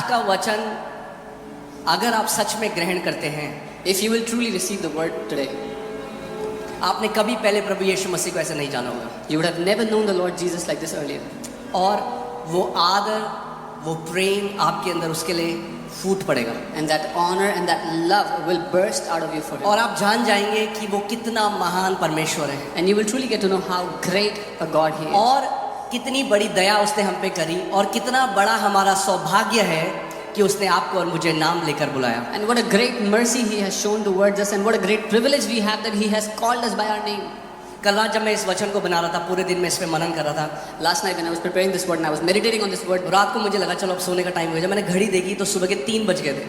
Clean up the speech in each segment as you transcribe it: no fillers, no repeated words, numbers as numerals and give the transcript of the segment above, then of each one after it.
आज का वचन अगर आप सच में ग्रहण करते हैं, if you will truly receive the word today, आपने कभी पहले प्रभु यीशु मसीह को ऐसे नहीं जाना होगा, you would have never known the Lord Jesus like this earlier. और वो आदर, वो प्रेम आपके अंदर उसके लिए फूट पड़ेगा, And that honor and that love will burst out of you for him. और आप जान जाएंगे कि वो कितना महान परमेश्वर है And you will truly get to know how great a God he is. और कितनी बड़ी दया उसने हम पे करी, और कितना बड़ा हमारा सौभाग्य है कि उसने आपको और मुझे नाम लेकर बुलाया। And what a great mercy he has shown towards us, and what a great privilege we have that he has called us by our name. कल रात जब मैं इस वचन को बना रहा था, पूरे दिन में इस पे मनन कर रहा था, Last night when I was preparing this word and I was meditating on this word, रात को मुझे लगा चलो अब सोने का टाइम हो गया। जब मैंने घड़ी देखी तो सुबह के 3 बज गए थे,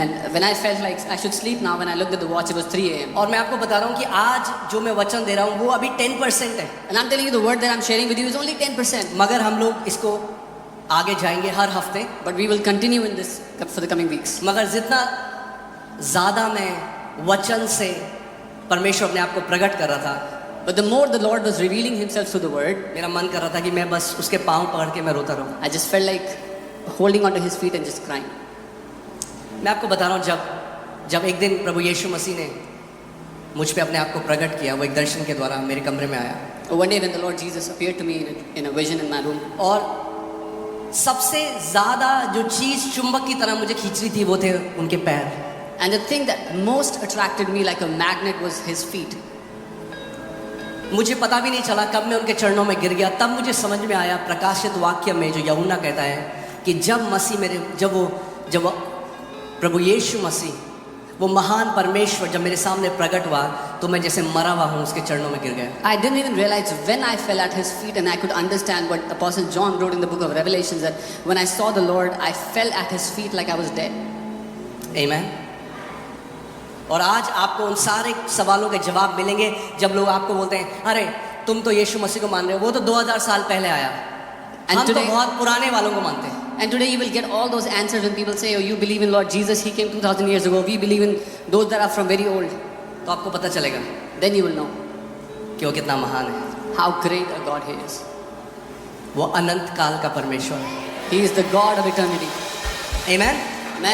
and when I felt like I should sleep now, when I looked at the watch, it was 3 a.m. और मैं आपको बता रहा हूँ कि आज जो मैं वचन दे रहा हूँ वो अभी 10% है, And I'm telling you the word that I'm sharing with you is only 10%. मगर हम लोग इसको आगे जाएंगे हर हफ्ते। But we will continue in this for the coming weeks. मगर जितना ज़्यादा मैं वचन से परमेश्वर अपने आप को प्रकट कर रहा था, But the more the Lord was revealing himself through the word, मेरा मन कर रहा था कि मैं बस उसके पाँव पकड़ के मैं रोता रहूँ। I just felt like holding onto his feet and just crying. मैं आपको बता रहा हूँ, जब एक दिन प्रभु यीशु मसीह ने मुझ पे अपने आप को प्रकट किया, वो एक दर्शन के द्वारा मेरे कमरे में आया, One day when the Lord Jesus appeared to me in a vision in my room, और सबसे ज़्यादा जो चीज़ चुंबक की तरह मुझे खींच रही थी वो थे उनके पैर। and the thing that most attracted me like a magnet was his feet. मुझे पता भी नहीं चला कब मैं उनके चरणों में गिर गया। तब मुझे समझ में आया प्रकाशित वाक्य में जो यूहन्ना कहता है कि जब वो प्रभु यीशु मसीह, वो महान परमेश्वर जब मेरे सामने प्रकट हुआ तो मैं जैसे मरा हुआ हूँ उसके चरणों में गिर गया। I didn't even realize when I fell at his feet, and I could understand what Apostle John wrote in the book of Revelations, that when I saw the Lord, I fell at his feet like I was dead. आमीन। और आज आपको उन सारे सवालों के जवाब मिलेंगे जब लोग आपको बोलते हैं अरे तुम तो यीशु मसीह को मान रहे हो, वो तो 2000 साल पहले आया, हम तो बहुत पुराने वालों को मानते हैं। And today you will get all those answers when people say, oh, you believe in Lord Jesus, he came 2000 years ago. We believe in those that are from very old. तो आपको पता चलेगा Then you will know कि वो कितना महान है। how great a God he is. वो अनंत काल का परमेश्वर है। He is the God of eternity. आमीन।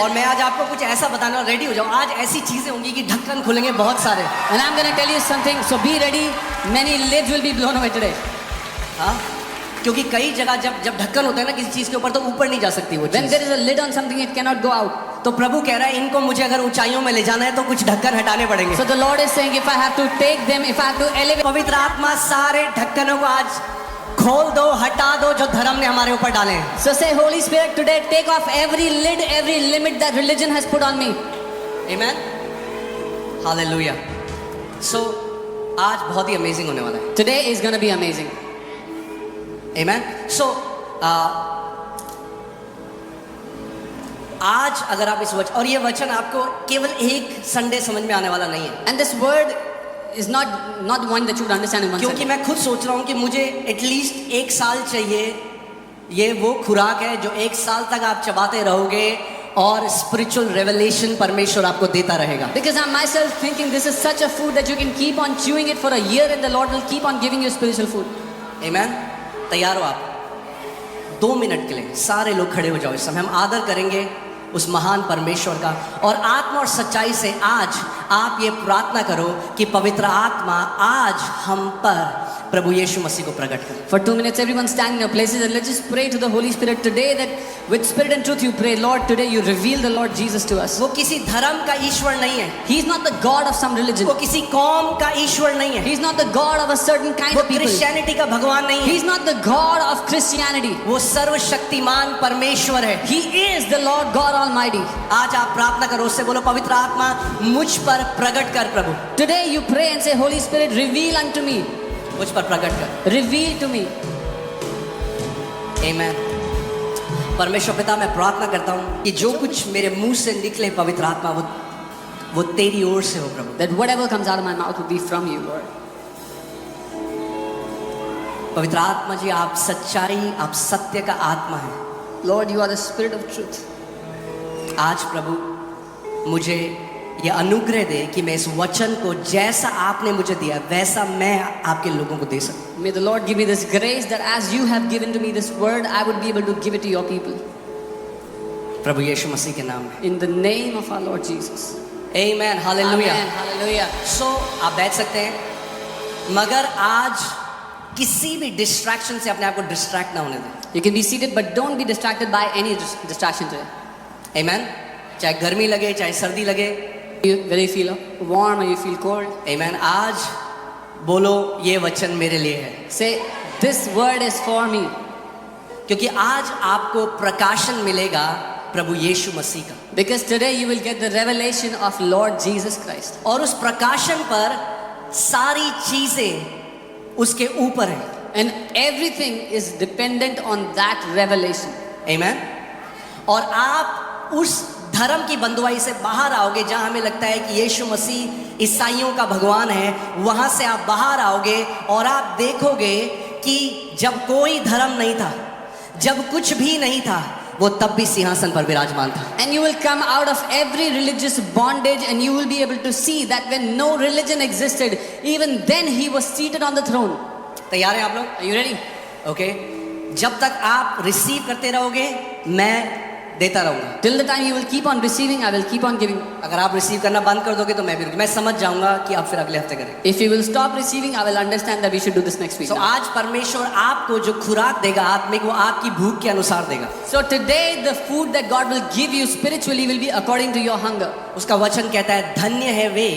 और मैं आज आपको कुछ ऐसा बताने वाला, रेडी हो जाओ, आज ऐसी चीजें होंगी कि ढक्कन खुलेंगे बहुत सारे। And I'm going to tell you something, so be ready. Many lids will be blown away today. हाँ, क्योंकि कई जगह जब ढक्कन होता है ना किसी चीज के ऊपर, तो ऊपर नहीं जा सकती वो When चीज। there is a lid on something, it cannot go out. तो प्रभु कह रहा है इनको मुझे अगर ऊंचाइयों में ले जाना है तो कुछ ढक्कन हटाने पड़ेंगे। So the Lord is saying, if I have to take them, if I have to elevate. पवित्र आत्मा सारे ढक्कनों को आज खोल दो, हटा दो जो धर्म ने हमारे ऊपर डाले हैं। So say, Holy Spirit, today take off every lid, every limit that religion has put on me. आमीन, हालेलुया। सो आज बहुत ही अमेजिंग होने वाला है। Today is going to be amazing. आमीन। सो आज अगर आप इस वचन, और ये वचन आपको केवल एक संडे समझ में आने वाला नहीं है, And this word is not one that you would understand in one क्योंकि second. मैं खुद सोच रहा हूँ कि मुझे एटलीस्ट 1 साल चाहिए। ये वो खुराक है जो 1 साल तक आप चबाते रहोगे और स्पिरिचुअल रेवलेशन परमेश्वर आपको देता रहेगा। Because I'm myself thinking this is such a food that you can keep on chewing it for a year, and the Lord will keep on giving you spiritual food. आमीन। तैयार हो आप? 2 minute के लिए सारे लोग खड़े हो जाओ। इस समय हम आदर करेंगे उस महान परमेश्वर का, और आत्मा और सच्चाई से आज आप ये प्रार्थना करो कि पवित्र आत्मा आज हम पर प्रभु यीशु मसीह को प्रकट कर। For 2 minutes, everyone stand in your places, and let's just pray to the Holy Spirit today, that with spirit and truth you pray, Lord, today you reveal the Lord Jesus to us. वो किसी धर्म का ईश्वर नहीं है, He's not the God of some religion. वो किसी कौम का ईश्वर नहीं है, He's not the God of a certain kind वो of people. क्रिश्चियनिटी का भगवान नहीं है, He's not the God of Christianity. वो सर्वशक्तिमान परमेश्वर है। He is the Lord God Almighty. आज आप प्रार्थना करो, उससे बोलो पवित्र आत्मा मुझ पर प्रकट कर प्रभु। Today you pray and say, Holy Spirit, reveal unto me. मुझ पर प्रकट कर। Reveal to me. आमीन। परमेश्वर पिता, मैं प्रार्थना करता हूँ कि जो कुछ मेरे मुंह से निकले पवित्र आत्मा वो तेरी ओर से हो प्रभु। That whatever comes out of my mouth will be from you, Lord. पवित्र आत्मा जी, आप सच्चाई, आप सत्य का आत्मा है। Lord, you are the Spirit of truth. आज प्रभु मुझे ये अनुग्रह दे कि मैं इस वचन को जैसा आपने मुझे दिया वैसा मैं आपके लोगों को दे सकूं। May the Lord give me this grace that as you have given to me this word, I would be able to give it to your people. प्रभु यीशु मसीह के नाम में। In the name of our Lord Jesus. Amen, hallelujah. Amen. Hallelujah. So आप बैठ सकते हैं, मगर आज किसी भी डिस्ट्रैक्शन से अपने आप को डिस्ट्रैक्ट ना होने दें। You can be seated, but don't be distracted by any distraction today. Amen. चाहे गर्मी लगे, चाहे सर्दी लगे। Whether you feel warm or you feel cold. Amen. आज बोलो ये वचन मेरे लिए है, Say, this word is for me. क्योंकि आज आपको प्रकाशन मिलेगा प्रभु यीशु मसीह का, Because today you will get the revelation of Lord Jesus Christ. और उस प्रकाशन पर सारी चीजें उसके ऊपर हैं। And everything is dependent on that revelation. Amen. और आप उस धर्म की बंधुआई से बाहर आओगे जहां हमें लगता है कि यीशु मसीह ईसाइयों का भगवान है, वहां से आप बाहर आओगे और आप देखोगे कि जब कोई धर्म नहीं था, जब कुछ भी नहीं था, वो तब भी सिंहासन पर विराजमान था। And you will come out of every religious bondage and you will be able to see that when no religion existed, even then he was seated on the throne. तैयार हैं आप लोग? Are you ready? ओके जब तक आप receive करते रहोगे मैं देता रहूंगा। Till the time you will keep on receiving, I will keep on giving. अगर आप रिसीव करना बंद कर दोगे तो मैं समझ जाऊंगा कि आप फिर अगले हफ्ते करेंगे। If you will stop receiving, I will understand that we should do this next week. तो आज परमेश्वर आपको जो खुराक देगा आत्मिक, वो आपकी भूख के अनुसार देगा। So today the food that God will give you spiritually will be according to your hunger. उसका वचन कहता है धन्य है वे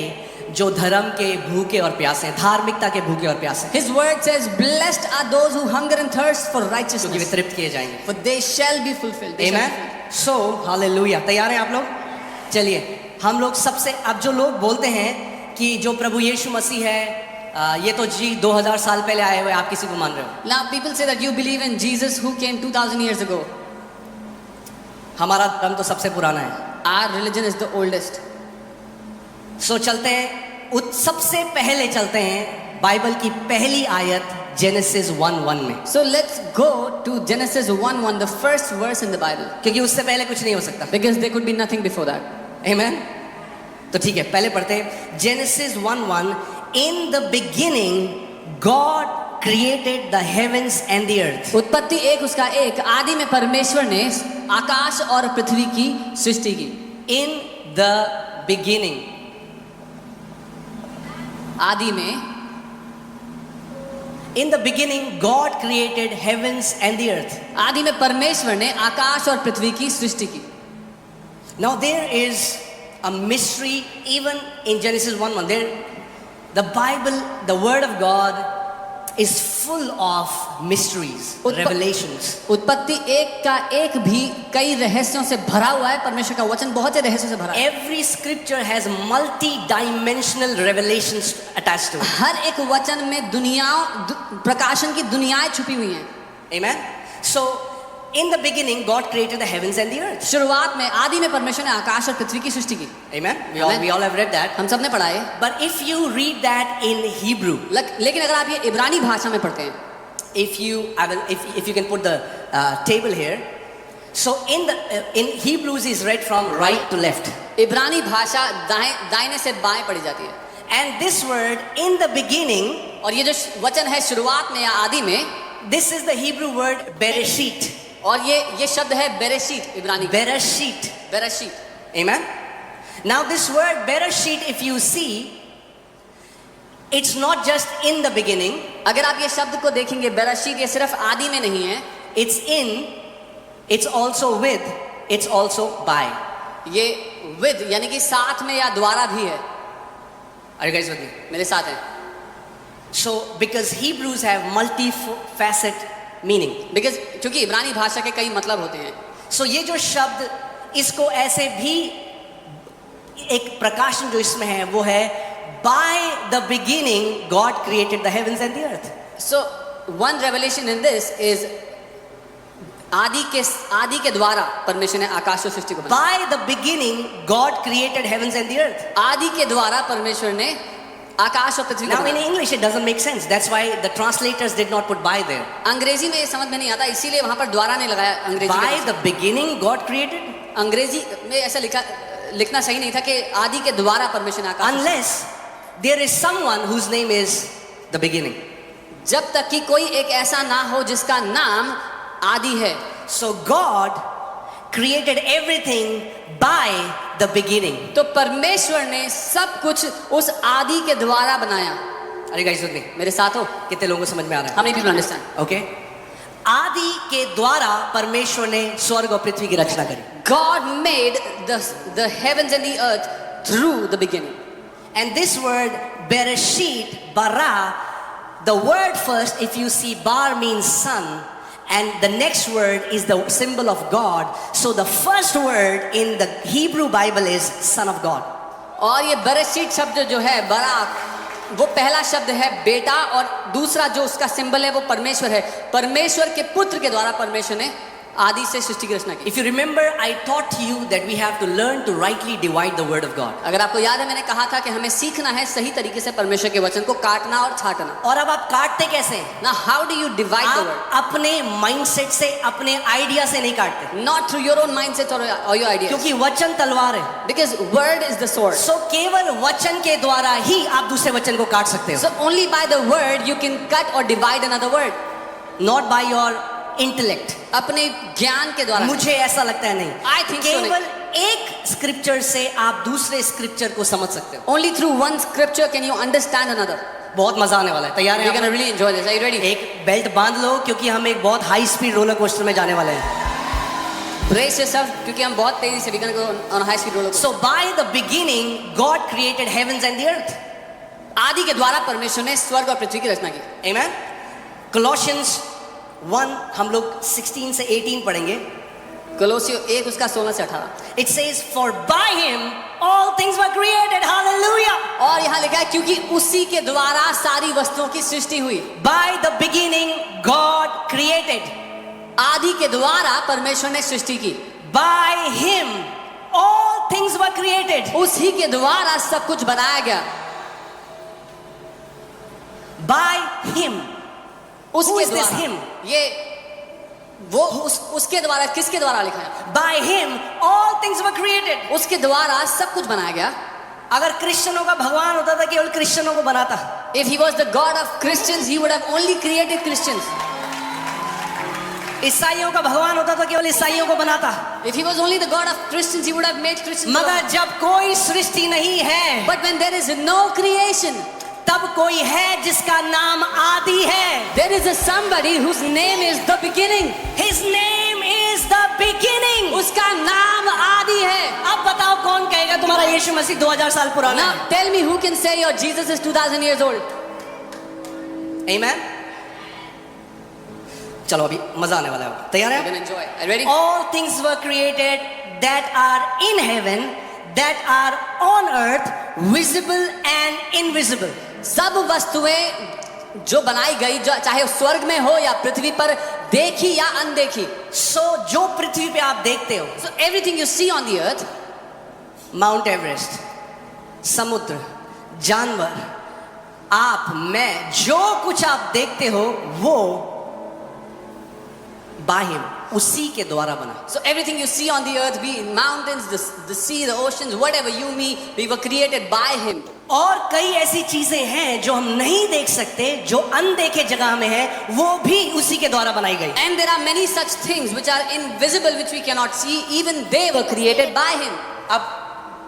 जो धर्म के भूखे और प्यासे हैं, धार्मिकता के भूखे और प्यासे हैं, His word says, blessed are those who hunger and thirst for क्योंकि वे righteousness, तृप्त किए जाएंगे। for they shall be fulfilled. They shall be Amen. fulfilled. So hallelujah. तैयार हैं आप लोग? चलिए हम लोग सबसे, अब जो लोग बोलते हैं कि जो प्रभु यीशु मसीह है ये तो जी 2000 साल पहले आए हुए, आप किसी को मान रहे हो? Now people say that you believe in Jesus who came 2000 years ago. हमारा धर्म तो सबसे पुराना है। Our religion is the oldest. सो चलते हैं सबसे पहले चलते हैं बाइबल की पहली आयत जेनेसिस 1:1 में, So let's go to Genesis 1:1, the first verse in the Bible, क्योंकि उससे पहले कुछ नहीं हो सकता। because there could be nothing before that. Amen. तो ठीक है पहले पढ़ते हैं genesis 1:1। In the beginning God created the heavens and the earth. उत्पत्ति 1 उसका 1, आदि में परमेश्वर ने आकाश और पृथ्वी की सृष्टि की। इन द बिगिनिंग, आदि में, in the beginning God created heaven's and the earth. आदि में परमेश्वर ने आकाश और पृथ्वी की सृष्टि की। Now there is a mystery even in Genesis 1:1. The Bible, the Word of God, is full of mysteries, revelations. उत्पत्ति 1 का 1 भी कई रहस्यों से भरा हुआ है। परमेश्वर का वचन बहुत से रहस्यों से भरा है। Every scripture has multi-dimensional revelations attached to it. हर एक वचन में प्रकाशन की दुनियाएं छुपी हुई हैं। Amen. So in the beginning God created the heavens and the earth. शुरुआत में आदि में परमेश्वर ने आकाश और पृथ्वी की सृष्टि की। Amen. We all have read that. हम सब ने पढ़ा है। But if you read that in Hebrew, लेकिन अगर आप ये इब्रानी भाषा में पढ़ते हैं, if you can put the table here. So in Hebrews is read from right to left. इब्रानी भाषा दाहिने से बाएं पढ़ी जाती है। And this word in the beginning, और ये जो वचन है शुरुआत में या आदि में, this is the Hebrew word bereshit. और ये शब्द है बेरेशीत इब्रानी का। Bereshit. बेरेशीत। Amen. Now this word bereshit, if you see, it's not just in the beginning. अगर आप ये शब्द को देखेंगे, बेरेशीत ये सिर्फ आदि में नहीं है। It's in, it's also with, it's also by. ये with यानी कि साथ में या द्वारा भी है। Are you guys with me? मेरे साथ है। So because Hebrews have multi-facet meaning. Because क्योंकि इब्रानी भाषा के कई मतलब होते हैं। So ये जो शब्द, इसको ऐसे भी एक प्रकाशन जो इसमें है वो है by the beginning God created the heavens and the earth. So one revelation in this is आदि के द्वारा परमेश्वर ने आकाश और सृष्टि को बनाया। By the beginning God created heavens and the earth. आदि के द्वारा परमेश्वर ने आकाश और पृथ्वी को Now in बनाया। English it doesn't make sense. That's why the translators did not put by there. अंग्रेजी में ये समझ में नहीं आता, इसीलिए वहां पर द्वारा नहीं लगाया। अंग्रेजी By the beginning God created. अंग्रेजी में ऐसा लिखना सही नहीं था कि आदि के द्वारा परमेश्वर ने आकाश। Unless there is someone whose name is the beginning. जब तक कि कोई एक ऐसा ना हो जिसका नाम आदि है। So God created everything by the beginning. तो परमेश्वर ने सब कुछ उस आदि के द्वारा बनाया। अरे गाइस सुन ले, मेरे साथ हो? कितने लोगों को समझ में आ रहा है? How many people understand? Okay, आदि के द्वारा परमेश्वर ने स्वर्ग और पृथ्वी की रचना करी। God made the heavens and the earth through the beginning. And this word Bereshit, bara, the word first, if you see bar means sun, and the next word is the symbol of God. So the first word in the Hebrew Bible is Son of God. और ये बरशीत शब्द जो है बरा, वो पहला शब्द है बेटा, और दूसरा जो उसका सिंबल है वो परमेश्वर है। परमेश्वर के पुत्र के द्वारा परमेश्वर ने आदि से सृष्टि की रचना की। If you remember, I taught you that we have to learn to rightly divide the word of God. अगर आपको याद है, मैंने कहा था कि हमें सीखना है सही तरीके से परमेश्वर के वचन को काटना और छांटना। और अब आप काटते कैसे हैं? Now how do you divide the word? आप अपने माइंडसेट से, अपने आइडिया से नहीं काटते, Not through your own mindset or your ideas. क्योंकि वचन तलवार है। Because word is the sword. सो केवल वचन के द्वारा ही आप दूसरे वचन को काट सकते हो। So only by the word you can cut or divide another word. Not by your intellect. अपने ज्ञान के द्वारा। मुझे ऐसा लगता है नहीं। I think so केवल एक स्क्रिप्चर से आप दूसरे स्क्रिप्चर को समझ सकते हो। Only through one scripture can you understand another. बहुत मजा आने वाला है, तैयार We're हैं? gonna really enjoy this. Are you ready? एक बेल्ट बांध लो, क्योंकि हम एक बहुत हाई स्पीड रोलर कोस्टर में जाने वाले हैं। Brace yourself, क्योंकि हम बहुत तेजी से we're gonna go on a high speed roller coaster. So by the beginning, God created heavens and the earth. आदि के द्वारा परमेश्वर ने स्वर्ग और पृथ्वी की रचना की। Amen. Colossians 1 हम लोग 16 से 18 पढ़ेंगे। कोलोसियो 1 उसका 16 से 18। It says, for by him all things were created. Hallelujah. और यहाँ लिखा है क्योंकि उसी के द्वारा सारी वस्तुओं की सृष्टि हुई। By the beginning, God created. आदि के द्वारा परमेश्वर ने सृष्टि की। By him all things were created. उसी के द्वारा सब कुछ बनाया गया। By him. Who उसके is this द्वारा। him? ये वो उसके द्वारा, किसके द्वारा लिखा है? By him all things were created. उसके द्वारा सब कुछ बनाया गया। अगर क्रिश्चियनों का भगवान होता था, केवल क्रिश्चियनों को बनाता। If he was the God of Christians, he would have only created Christians. ईसाइयों का भगवान होता तो केवल ईसाइयों को बनाता। If he was only the God of Christians, he would have made Christians. मगर जब कोई सृष्टि नहीं है, But when there is no creation, तब कोई है जिसका नाम आदि है। there is a somebody whose name is the beginning. His name is the beginning. उसका नाम आदि है। अब बताओ कौन कहेगा तुम्हारा यीशु मसीह 2000 साल पुराना Now है? tell me who can say your Jesus is 2000 years old. Amen. चलो अभी मजा आने वाला है, तैयार You है? can enjoy. Are you ready? All things were created that are in heaven, that are on earth, visible and invisible. सब वस्तुएं जो बनाई गई, जो चाहे स्वर्ग में हो या पृथ्वी पर, देखी या अनदेखी। So जो पृथ्वी पे आप देखते हो, So everything you see on the earth, mount Everest, समुद्र, जानवर, आप, मैं, जो कुछ आप देखते हो वो by him, उसी के द्वारा बना। so everything you see on the earth, be it mountains, the sea, the oceans, whatever you me, we were created by him. और कई ऐसी चीजें हैं जो हम नहीं देख सकते, जो अनदेखे जगह में है, वो भी उसी के द्वारा बनाई गई। And there are many such things which are invisible, which we cannot see, even they were created by him. अब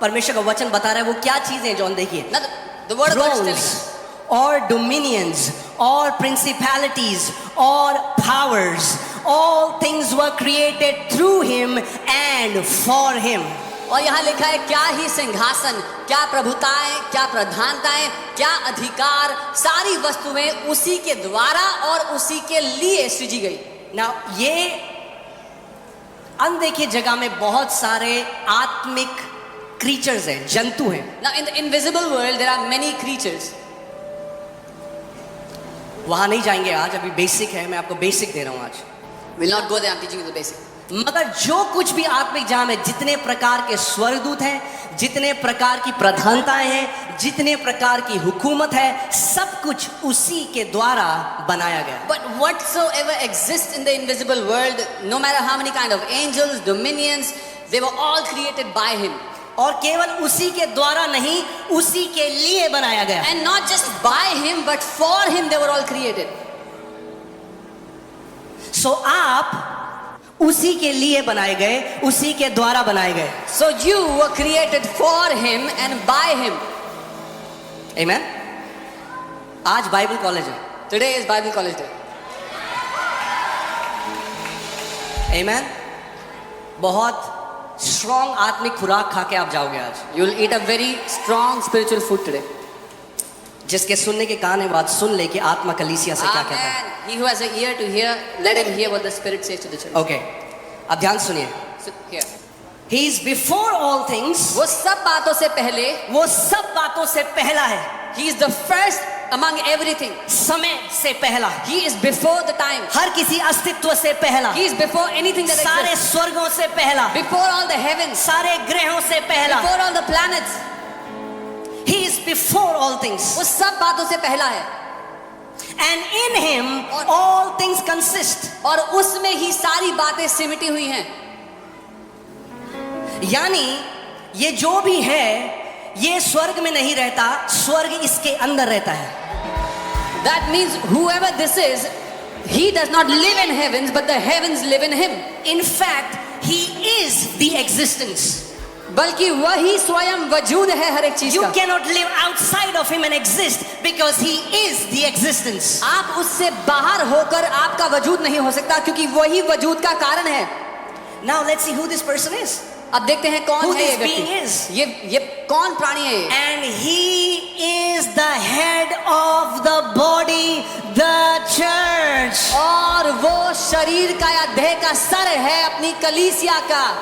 परमेश्वर का वचन बता रहा है वो क्या चीजें हैं जो अनदेखी है। Now the word of God is telling Thrones us, or dominions or principalities or powers, all things were created through him and for him. और यहाँ लिखा है क्या ही सिंहासन, क्या प्रभुताएं, क्या प्रधानताएं, क्या अधिकार, सारी वस्तुएं उसी के द्वारा और उसी के लिए सृजी गई। Now ये अनदेखे जगह में बहुत सारे आत्मिक क्रीचर्स हैं, जंतु हैं। Now in the invisible world there are many creatures. वहां नहीं जाएंगे आज, अभी बेसिक है, मैं आपको बेसिक दे रहा हूं आज। We'll not go there, I'm teaching you the basic. मगर जो कुछ भी आत्मिक जहां में जितने प्रकार के स्वर्गदूत हैं, जितने प्रकार की प्रधानताएं हैं, जितने प्रकार की हुकूमत है, सब कुछ उसी के द्वारा बनाया गया। But whatsoever exists in the invisible world, no matter how many kind of angels, dominions, they were all created by him. और केवल उसी के द्वारा नहीं, उसी के लिए बनाया गया। And not just by him, but for him they were all created. सो आप उसी के लिए बनाए गए, उसी के द्वारा बनाए गए। So you were created for him and by him. आमेन। आज बाइबल कॉलेज है। Today is Bible College Day. आमेन। बहुत स्ट्रॉन्ग आत्मिक खुराक खा के आप जाओगे आज। You will eat a very strong spiritual food today. जिसके सुनने के कान है बात सुन ले कि आत्मा कलीसिया से क्या कहता है। Amen. He who has an ear to hear, let him hear what the Spirit says to the church. Okay, अब ध्यान सुनिए। So, here. He is before all things, वो सब बातों से पहले, वो सब बातों से पहला है। He is the first among everything. समय से पहला, He is before the time. हर किसी अस्तित्व से पहला, He is before anything that सारे exists. स्वर्गों से पहला, Before all the heavens. सारे ग्रहों से पहला। Before all the planets. He is before all things, वो सब बातों से पहला है and in him all things consist। और उसमें ही सारी बातें सिमटी हुई हैं। यानी ये जो भी है ये स्वर्ग में नहीं रहता, स्वर्ग इसके अंदर रहता है। That means whoever this is, he does not live in heavens, but the heavens live in him. In fact, he is the existence। बल्कि वही स्वयं वजूद है हर एक चीज You का। cannot live outside of him and exist because he is the existence। आप उससे बाहर होकर आपका वजूद नहीं हो सकता क्योंकि वही वजूद का कारण है। Now let's see who this person is। अब देखते हैं कौन Who है ये this being व्यक्ति। is? ये कौन प्राणी है ये? And he is the head of the body, the church। और वो शरीर का या देह का सर है अपनी कलीसिया का,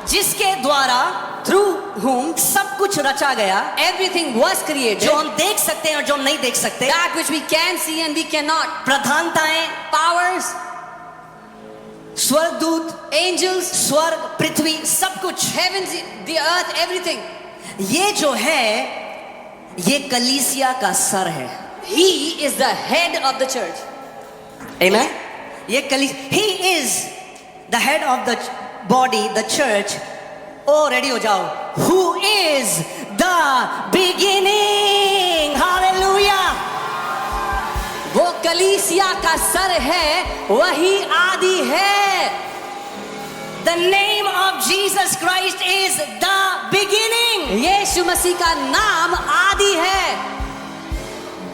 जिसके द्वारा through whom सब कुछ रचा गया, everything was created, जो हम देख सकते हैं और जो हम नहीं देख सकते। that which we can see and we cannot, प्रधानताएं, powers, स्वर्गदूत, angels, स्वर्ग, पृथ्वी, सब कुछ। heavens, the earth, everything. ये जो है ये कलीसिया का सर है। He is the head of the church. Amen? ये he is the head of the body, the church। Oh ready हो जाओ। Who is the beginning? Hallelujah। वो कलीसिया का सर है, वही आदि है। The name of Jesus Christ is the beginning। यीशु मसीह का नाम आदि है।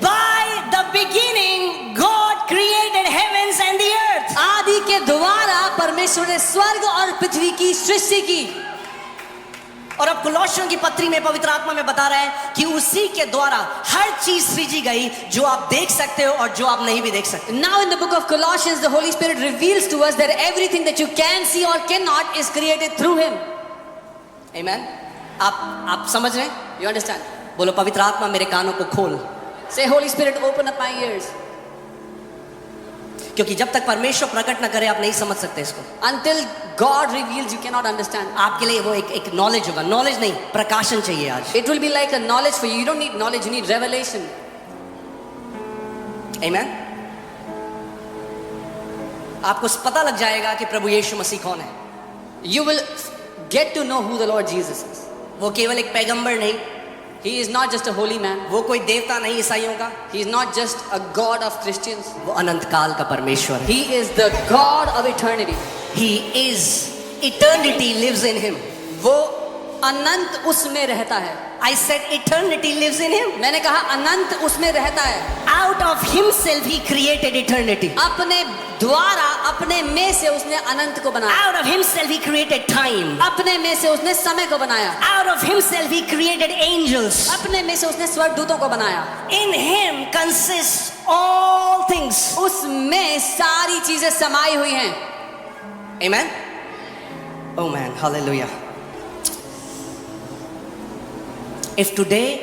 By the beginning God created heavens and the earth। आदि के द्वारा परमेश्वर ने स्वर्ग और पृथ्वी की सृष्टि की। और अब कुलोसियों की पत्री में पवित्र आत्मा में बता रहा है कि उसी के द्वारा हर चीज सृजी गई जो आप देख सकते हो और जो आप नहीं भी देख सकते। Now in the book of Colossians, the Holy Spirit reveals to us that everything that you can see or cannot is created through Him. Amen? आप समझ रहे हैं? You understand? बोलो पवित्र आत्मा मेरे कानों को खोल। Say, Holy Spirit, open up my ears. क्योंकि जब तक परमेश्वर प्रकट न करे आप नहीं समझ सकते इसको। Until God reveals, you cannot understand. आपके लिए वो एक नॉलेज होगा, नॉलेज नहीं प्रकाशन चाहिए आज। It will be like a knowledge for you. You don't need knowledge, you need revelation. Amen? आपको पता लग जाएगा कि प्रभु यीशु मसीह कौन है। You will get to know who the Lord Jesus is. वो केवल एक पैगंबर नहीं, He is not just a holy man. वो कोई देवता नहीं ईसाइयों का, He is not just a God of Christians. वो अनंत काल का परमेश्वर है। He is the God of eternity. He is eternity lives in him। वो अनंत उसमें रहता है। I said eternity lives in him। मैंने कहा अनंत उसमें रहता है। Out of himself he created eternity। अपने द्वारा, अपने में से उसने अनंत को बनाया। Out of himself he created time। अपने में से उसने समय को बनाया। Out of himself he created angels। अपने में से उसने स्वर्गदूतों को बनाया। In him consists all things। उसमें सारी चीजें समाई हुई हैं। Amen? Oh man, hallelujah। If today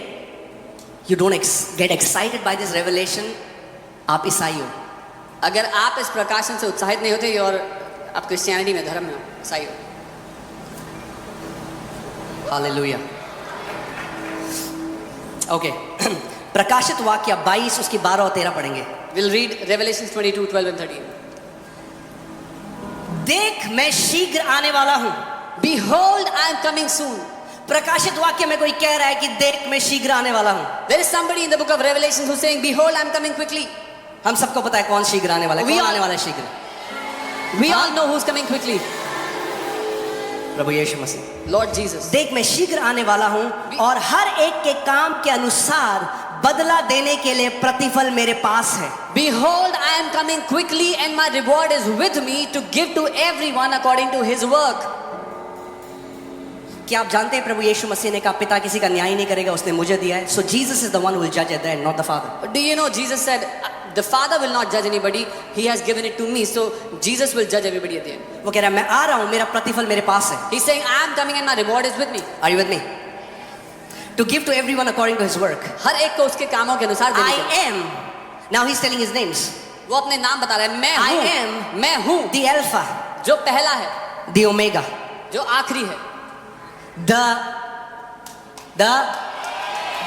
you don't get excited by this revelation, आप ईसाई हो। अगर आप इस प्रकाशन से उत्साहित नहीं होते और आप क्रिश्चियनिटी में, धर्म में हो, ईसाई हो। Hallelujah। Okay। प्रकाशित वाक्य 22 उसकी 12 और 13 पढ़ेंगे। We'll read Revelation 22, 12 and 13. देख मैं शीघ्र आने वाला हूं। Behold, I am coming soon. प्रकाशित वाक्य में कोई कह रहा है कि देख मैं शीघ्र आने वाला हूं। There is somebody in the book of Revelation who's saying, behold, I am coming quickly. हम सबको पता है कौन शीघ्र आने वाला है, We कौन all- आने वाला है शीघ्र। We all know who's coming quickly. प्रभु यीशु मसीह। Lord Jesus. देख मैं शीघ्र आने वाला हूं और हर एक के काम के अनुसार बदला देने के लिए प्रतिफल मेरे पास है। Behold, I am coming quickly, and my reward is with me to give to everyone according to his work. क्या आप जानते हैं प्रभु यीशु मसीह ने कहा पिता किसी का न्याय नहीं करेगा, उसने मुझे दिया है। So Jesus is the one who will judge at the end, not the Father. Do you know Jesus said, the Father will not judge anybody, he has given it to me, so Jesus will judge everybody at the end. वो कह रहा है मैं आ रहा हूं, मेरा प्रतिफल मेरे पास है। He's saying, I am coming and my reward is with me. Are you with me? To give to everyone according to his work. हर एक को उसके कामों के अनुसार देने I के लिए। am. Now he's telling his names. वो अपने नाम बता रहा है, मैं I हूँ, am मैं हूँ, the Alpha, जो पहला है, the Omega, जो आखिरी है, the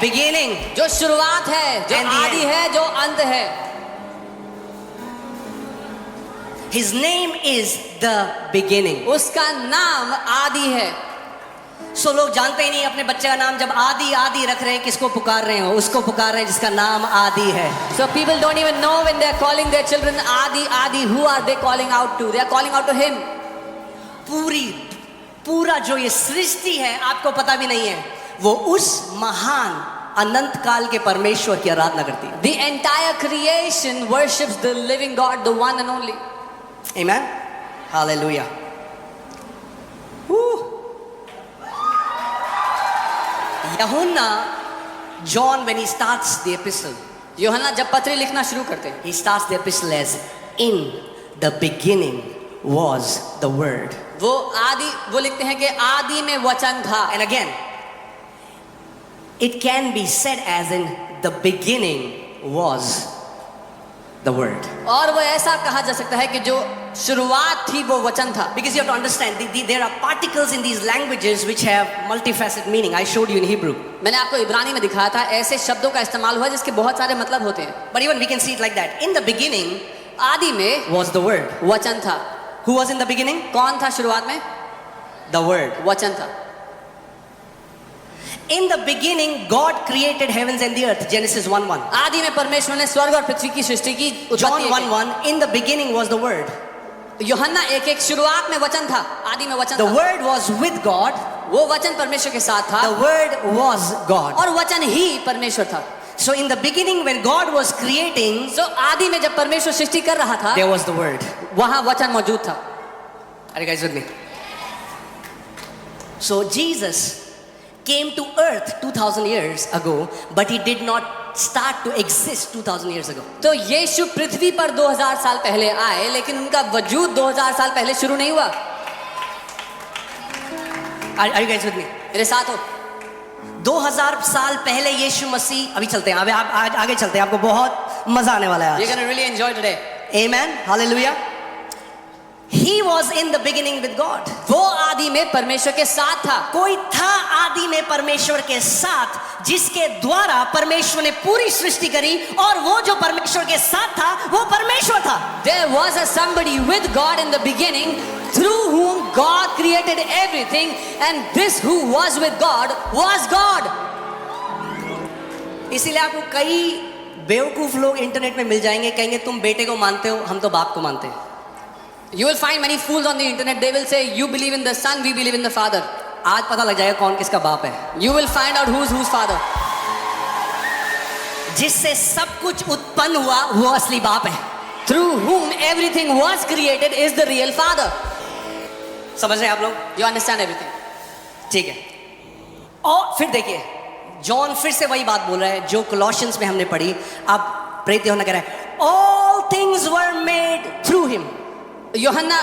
beginning. जो शुरुआत है, जो And the आदि end. है, जो अंत है। His name is the beginning. उसका नाम आदि है। सो लोग जानते ही नहीं अपने बच्चे का नाम, जब आदि आदि रख रहे हैं किसको पुकार रहे हो? उसको पुकार रहे हैं जिसका नाम आदि है। So people don't even know when they are calling their children Adi, Adi, who are they calling out to? They are calling out to him. पूरा जो ये सृष्टि है आपको पता भी नहीं है, वो उस महान अनंत काल के परमेश्वर की आराधना करती है। The entire creation worships the living God, the one and only. Amen. Hallelujah. यूहन्ना, John, when he starts the epistle, यूहन्ना जब पत्री लिखना शुरू करते हैं, he starts the epistle as in the beginning was the word. वो लिखते हैं कि आदि में वचन था। And again, it can be said as in the beginning was the word. और वो ऐसा कहा जा सकता है कि जो शुरुआत थी वो वचन था। Because you have to understand, there are particles in these languages which have multifaceted meaning. I showed you in Hebrew. मैंने आपको इब्रानी में दिखाया था, ऐसे शब्दों का इस्तेमाल हुआ जिसके बहुत सारे मतलब होते हैं। But even we can see it like that. In the beginning आदि में was the word. वचन था। Who was in the beginning? कौन था शुरुआत में? The word. वचन था। In the beginning God created heavens and the earth. Genesis 1:1. आदि में परमेश्वर ने स्वर्ग और पृथ्वी की सृष्टि की। John 1:1. In the beginning was the word. यूहन्ना 1:1 शुरुआत में वचन था, आदि में वचन The था। word was with God. वो वचन परमेश्वर के साथ था। The word was God. और वचन ही परमेश्वर था। So in the beginning when God was creating, So आदि में जब परमेश्वर सृष्टि कर रहा था, there was the word. वहां वचन मौजूद था। Are you guys with me? So Jesus came to earth 2000 years ago, but he did not start to exist 2000 years ago. तो यीशु पृथ्वी पर 2000 साल पहले आए, लेकिन उनका वजूद 2000 साल पहले शुरू नहीं हुआ। Are you guys with me? मेरे साथ हो। 2000 साल पहले यीशु मसीह, अभी चलते हैं, अभी आप आगे चलते हैं, आपको बहुत मजा आने वाला है You're आज। gonna really enjoy today. Amen. Hallelujah. He was in the beginning with God. वो आदि में परमेश्वर के साथ था। कोई था आदि में परमेश्वर के साथ, जिसके द्वारा परमेश्वर ने पूरी सृष्टि करी, और वो जो परमेश्वर के साथ था वो परमेश्वर था। There was a somebody with God in the beginning, through whom God created everything, and this who was with God was God. इसीलिए आपको कई बेवकूफ लोग इंटरनेट में मिल जाएंगे, कहेंगे तुम बेटे को मानते हो, हम तो बाप को मानते हैं। You will find many fools on the internet. They will say, "You believe in the Son, we believe in the Father." आज पता लग जाएगा कौन किसका बाप है। You will find out who's whose father. जिससे सब कुछ उत्पन्न हुआ वो असली बाप है। Through whom everything was created is the real Father. समझ रहे हैं आप लोग? You understand everything? ठीक है। और फिर देखिए, जॉन फिर से वही बात बोल रहा है जो कोलोशियंस में हमने पढ़ी। अब प्रेरित यूहन्ना कह रहा है, all things were made through him. यूहन्ना,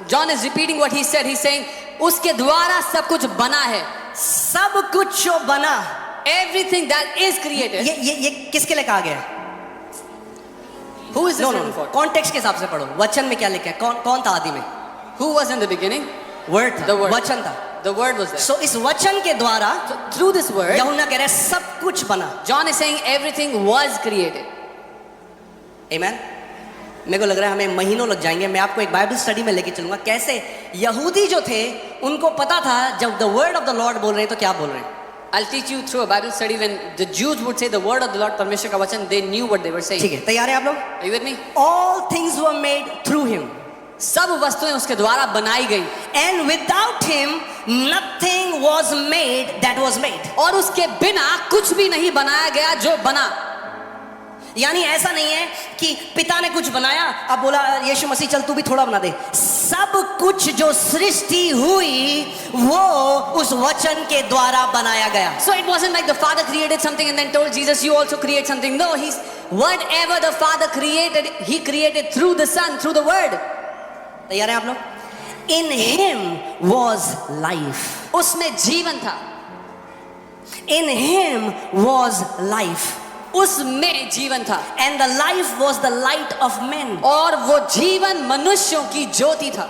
John is repeating what he said. He's saying, उसके द्वारा सब कुछ बना है। सब कुछ जो बना, Everything that is created. ये किसके लिए कहा गया है? Who is this no written for? Context के हिसाब से पढ़ो, वचन में क्या लिखा है, कौन था आदि में? Who was in the beginning? Word था, The word. वचन था। The word was there. सो इस वचन के द्वारा So through this word, यूहन्ना कह रहा है सब कुछ बना। John is saying everything was created. आमेन। मेरे को लग रहा है हमें महीनों लग जाएंगे। मैं आपको एक बाइबल स्टडी में लेके चलूंगा, कैसे यहूदी जो थे उनको पता था जब the word of the Lord बोल रहे हैं तो क्या बोल रहे हैं। I'll teach you through a Bible study when the Jews would say the word of the Lord, परमेश्वर का वचन, they knew what they were saying. ठीक है, तैयार है आप लोग? Are you with me? All things were made through him. सब वस्तुएं उसके द्वारा बनाई गई, And without him, nothing was made that was made. और उसके बिना कुछ भी नहीं बनाया गया जो बना। यानी ऐसा नहीं है कि पिता ने कुछ बनाया, अब बोला यीशु मसीह चल तू भी थोड़ा बना दे। सब कुछ जो सृष्टि हुई वो उस वचन के द्वारा बनाया गया। So it wasn't like the Father created something and then told Jesus, you also create something. No, he's whatever the Father created, he created through the Son, through the Word. तैयार हैं आप लोग? In him was life. उसमें जीवन था, In him was life. उसमें जीवन था, And the life was the light of men. और वो जीवन मनुष्यों की ज्योति था।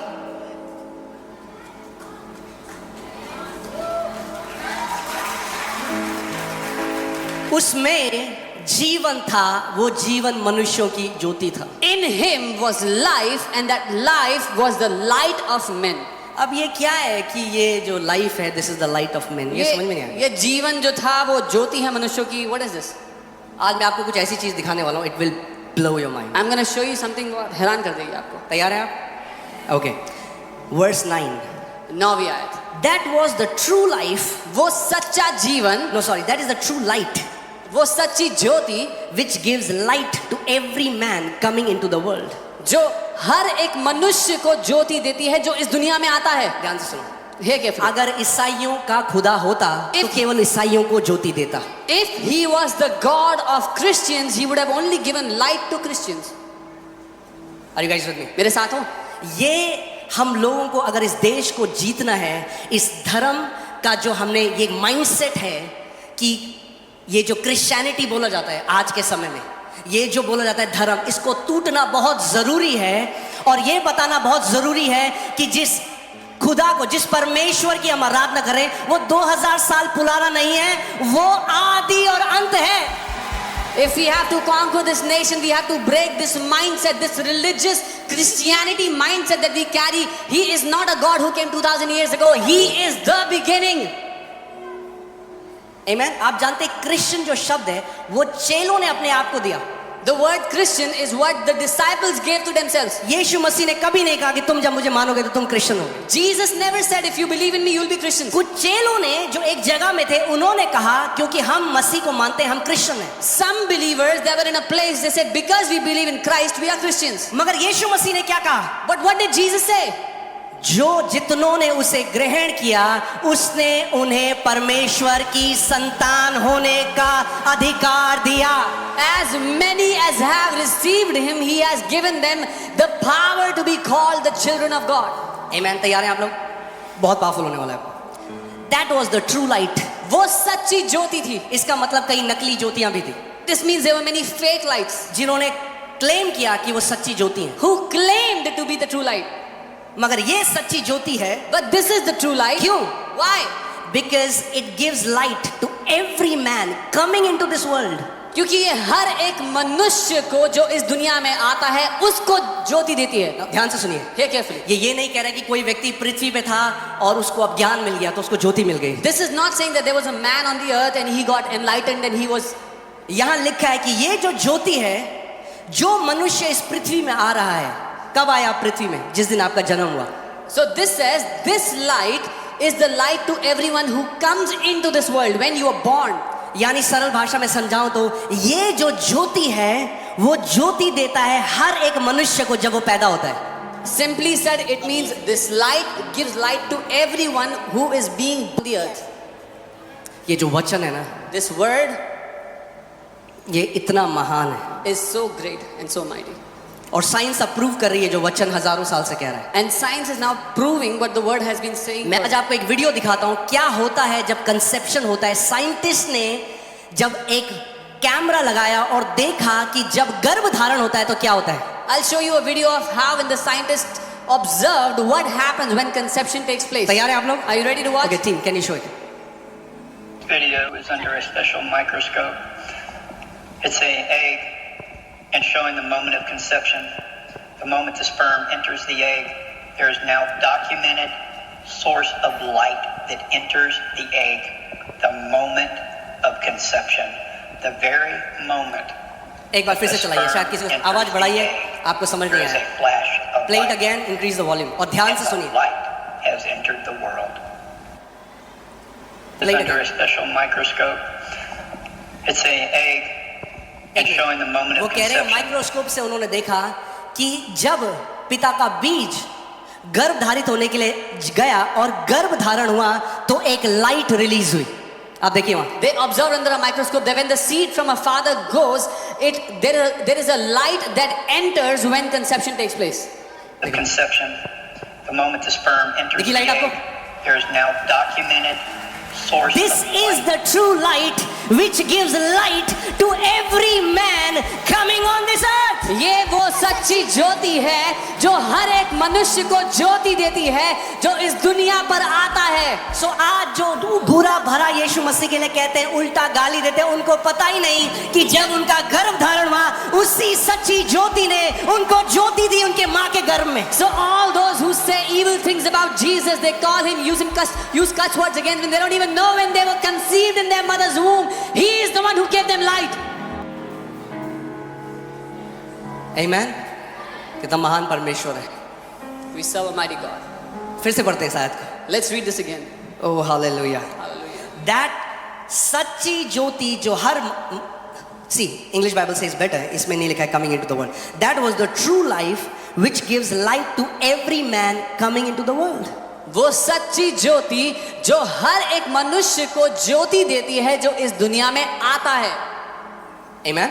उसमें जीवन था, वो जीवन मनुष्यों की ज्योति था। In him was life and that life was the light of men. अब ये क्या है कि ये जो लाइफ है, this is the light of man, ये समझ में नहीं आया। ये जीवन जो था वो ज्योति है मनुष्यों की। What is this? आज मैं आपको कुछ ऐसी चीज दिखाने वाला हूँ, it will blow your mind. I'm gonna show you something हैरान कर देगी आपको। तैयार है आप? Okay, verse 9। 9वीं आयत। That was the true life, वो सच्चा जीवन, no sorry, that is the true light वो सच्ची ज्योति which gives light to every man coming into the world. जो हर एक मनुष्य को ज्योति देती है जो इस दुनिया में आता है। ध्यान से सुनो, हे के अगर ईसाइयों का खुदा होता तो केवल ईसाइयों को ज्योति देता। If he was the God of Christians, he would have only given light to Christians. Are you guys with me? मेरे साथ हो? ये हम लोगों को अगर इस देश को जीतना है, इस धर्म का जो हमने ये माइंडसेट है कि ये जो क्रिश्चियनिटी बोला जाता है आज के समय में, ये जो बोला जाता है धर्म, इसको टूटना बहुत जरूरी है। और ये बताना बहुत जरूरी है कि जिस खुदा को, जिस परमेश्वर की हम आराधना करें, वो 2000 साल पुराना नहीं है, वो आदि और अंत है। If we have to conquer this nation, we have to break this mindset, this religious Christianity mindset that we carry. He is not a God who came 2000 years ago. He is the beginning. Amen? आप जानते हैं Christian जो शब्द है वो चेलों ने अपने आप को दिया। The word Christian is what the disciples gave to themselves. यीशु मसीह ने कभी नहीं कहा कि तुम जब मुझे मानोगे तो तुम क्रिश्चियन होगे। Jesus never said, if you believe in me, you'll be Christians. कुछ चेलों ने जो एक जगह में थे, उन्होंने कहा क्योंकि हम मसीह को मानते हैं, हम क्रिश्चियन हैं। Some believers, they were in a place, they said, because we believe in Christ, we are Christians. मगर यीशु मसीह ने क्या कहा? But what did Jesus say? जो जितनों ने उसे ग्रहण किया, उसने उन्हें परमेश्वर की संतान होने का अधिकार दिया। As many as have received him, he has given them the power to be called the children of God. Amen? तैयार हैं आप लोग? बहुत पावरफुल होने वाला है। That was the true light. वो सच्ची ज्योति थी। इसका मतलब कई नकली ज्योतियां भी थी। This means there were many fake lights. जिन्होंने क्लेम किया कि वो सच्ची ज्योति हैं। Who claimed to be the true light. मगर ये सच्ची ज्योति है। But this is the true light. क्यों? Why? Because it gives light to every man coming into this world. क्योंकि ये हर एक मनुष्य को जो इस दुनिया में आता है उसको ज्योति देती है। ध्यान से सुनिए। Hear carefully. ये नहीं कह रहा कि कोई व्यक्ति पृथ्वी पे था और उसको अब ज्ञान मिल गया तो उसको ज्योति मिल गई। This is not saying that there was a man on the earth and he got enlightened and he was. यहाँ लिखा है कि ये जो ज्योति है, जो मनुष्य इस पृथ्वी में आ रहा है, कब आया आप पृथ्वी में? जिस दिन आपका जन्म हुआ। So this says this light is the light to everyone who comes into this world when you are born. यानी सरल भाषा में समझाऊं तो ये जो ज्योति है वो ज्योति देता है हर एक मनुष्य को जब वो पैदा होता है। Simply said, it means this light gives light to everyone who is being on the earth. ये जो वचन है ना, This word ये इतना महान है is so great and so mighty. और साइंस अप्रूव कर रही है जो वचन हजारों साल से कह रहा है। And science is now proving what the word has been saying. मैं आज आपको एक वीडियो दिखाता हूं क्या होता है जब कंसेप्शन होता है। साइंटिस्ट ने जब एक कैमरा लगाया और देखा कि जब गर्भ धारण होता है तो क्या होता है। I'll show you a video of how when the scientists observed what happens when conception takes place. तैयार हैं आप लोग? Are you ready to watch? Okay, team, can you show it? Video is under a special microscope. It's an egg and showing the moment of conception. The moment the sperm enters the egg, there is now documented source of light that enters the egg. The moment of conception. The very moment. एक बार फिर से चलाइए, शायद किसी को आवाज बढ़ाइए, आपको समझ नहीं There is आया। a flash of Play it light. again, increase the volume. और ध्यान And से the सुनिए. light has entered the world. Play It's it under a again. special microscope. It's an egg and showing the moment वो of कह रहे हैं conception. Microscope से उन्होंने देखा कि जब पिता का बीज गर्भ धारित होने के लिए गया और गर्भ धारण हुआ तो एक लाइट रिलीज हुई. आप देखिए वहां. They observed under a microscope that when the seed from a father goes, there is a light that enters when conception takes place. The conception, the moment the sperm enters देखिए the light आपको. egg, there is now documented source This of is light. the true light which gives light to every man coming on this earth. ये वो सच्ची ज्योति है जो हर एक मनुष्य को ज्योति देती है जो इस दुनिया पर आता है. सो आज जो बुरा भरा यीशु मसीह के लिए कहते हैं, उल्टा गाली देते हैं, उनको पता ही नहीं कि जब उनका गर्भ धारण हुआ उसी सच्ची ज्योति ने उनको ज्योति दी उनके माँ के गर्भ में. So all those who say evil things about Jesus, they call him use cuss words against him. They don't even know when they were conceived in their mother's womb. He is the one who gave them light. Amen. कितना महान परमेश्वर है. We serve a mighty God. फिर से पढ़ते हैं शायद. Let's read this again. Oh hallelujah. Hallelujah. That सच्ची ज्योति जो हर see English Bible says better, इसमें नहीं लिखा है coming into the world. That was the true life which gives light to every man coming into the world. वो सच्ची ज्योति जो हर एक मनुष्य को ज्योति देती है जो इस दुनिया में आता है. Amen.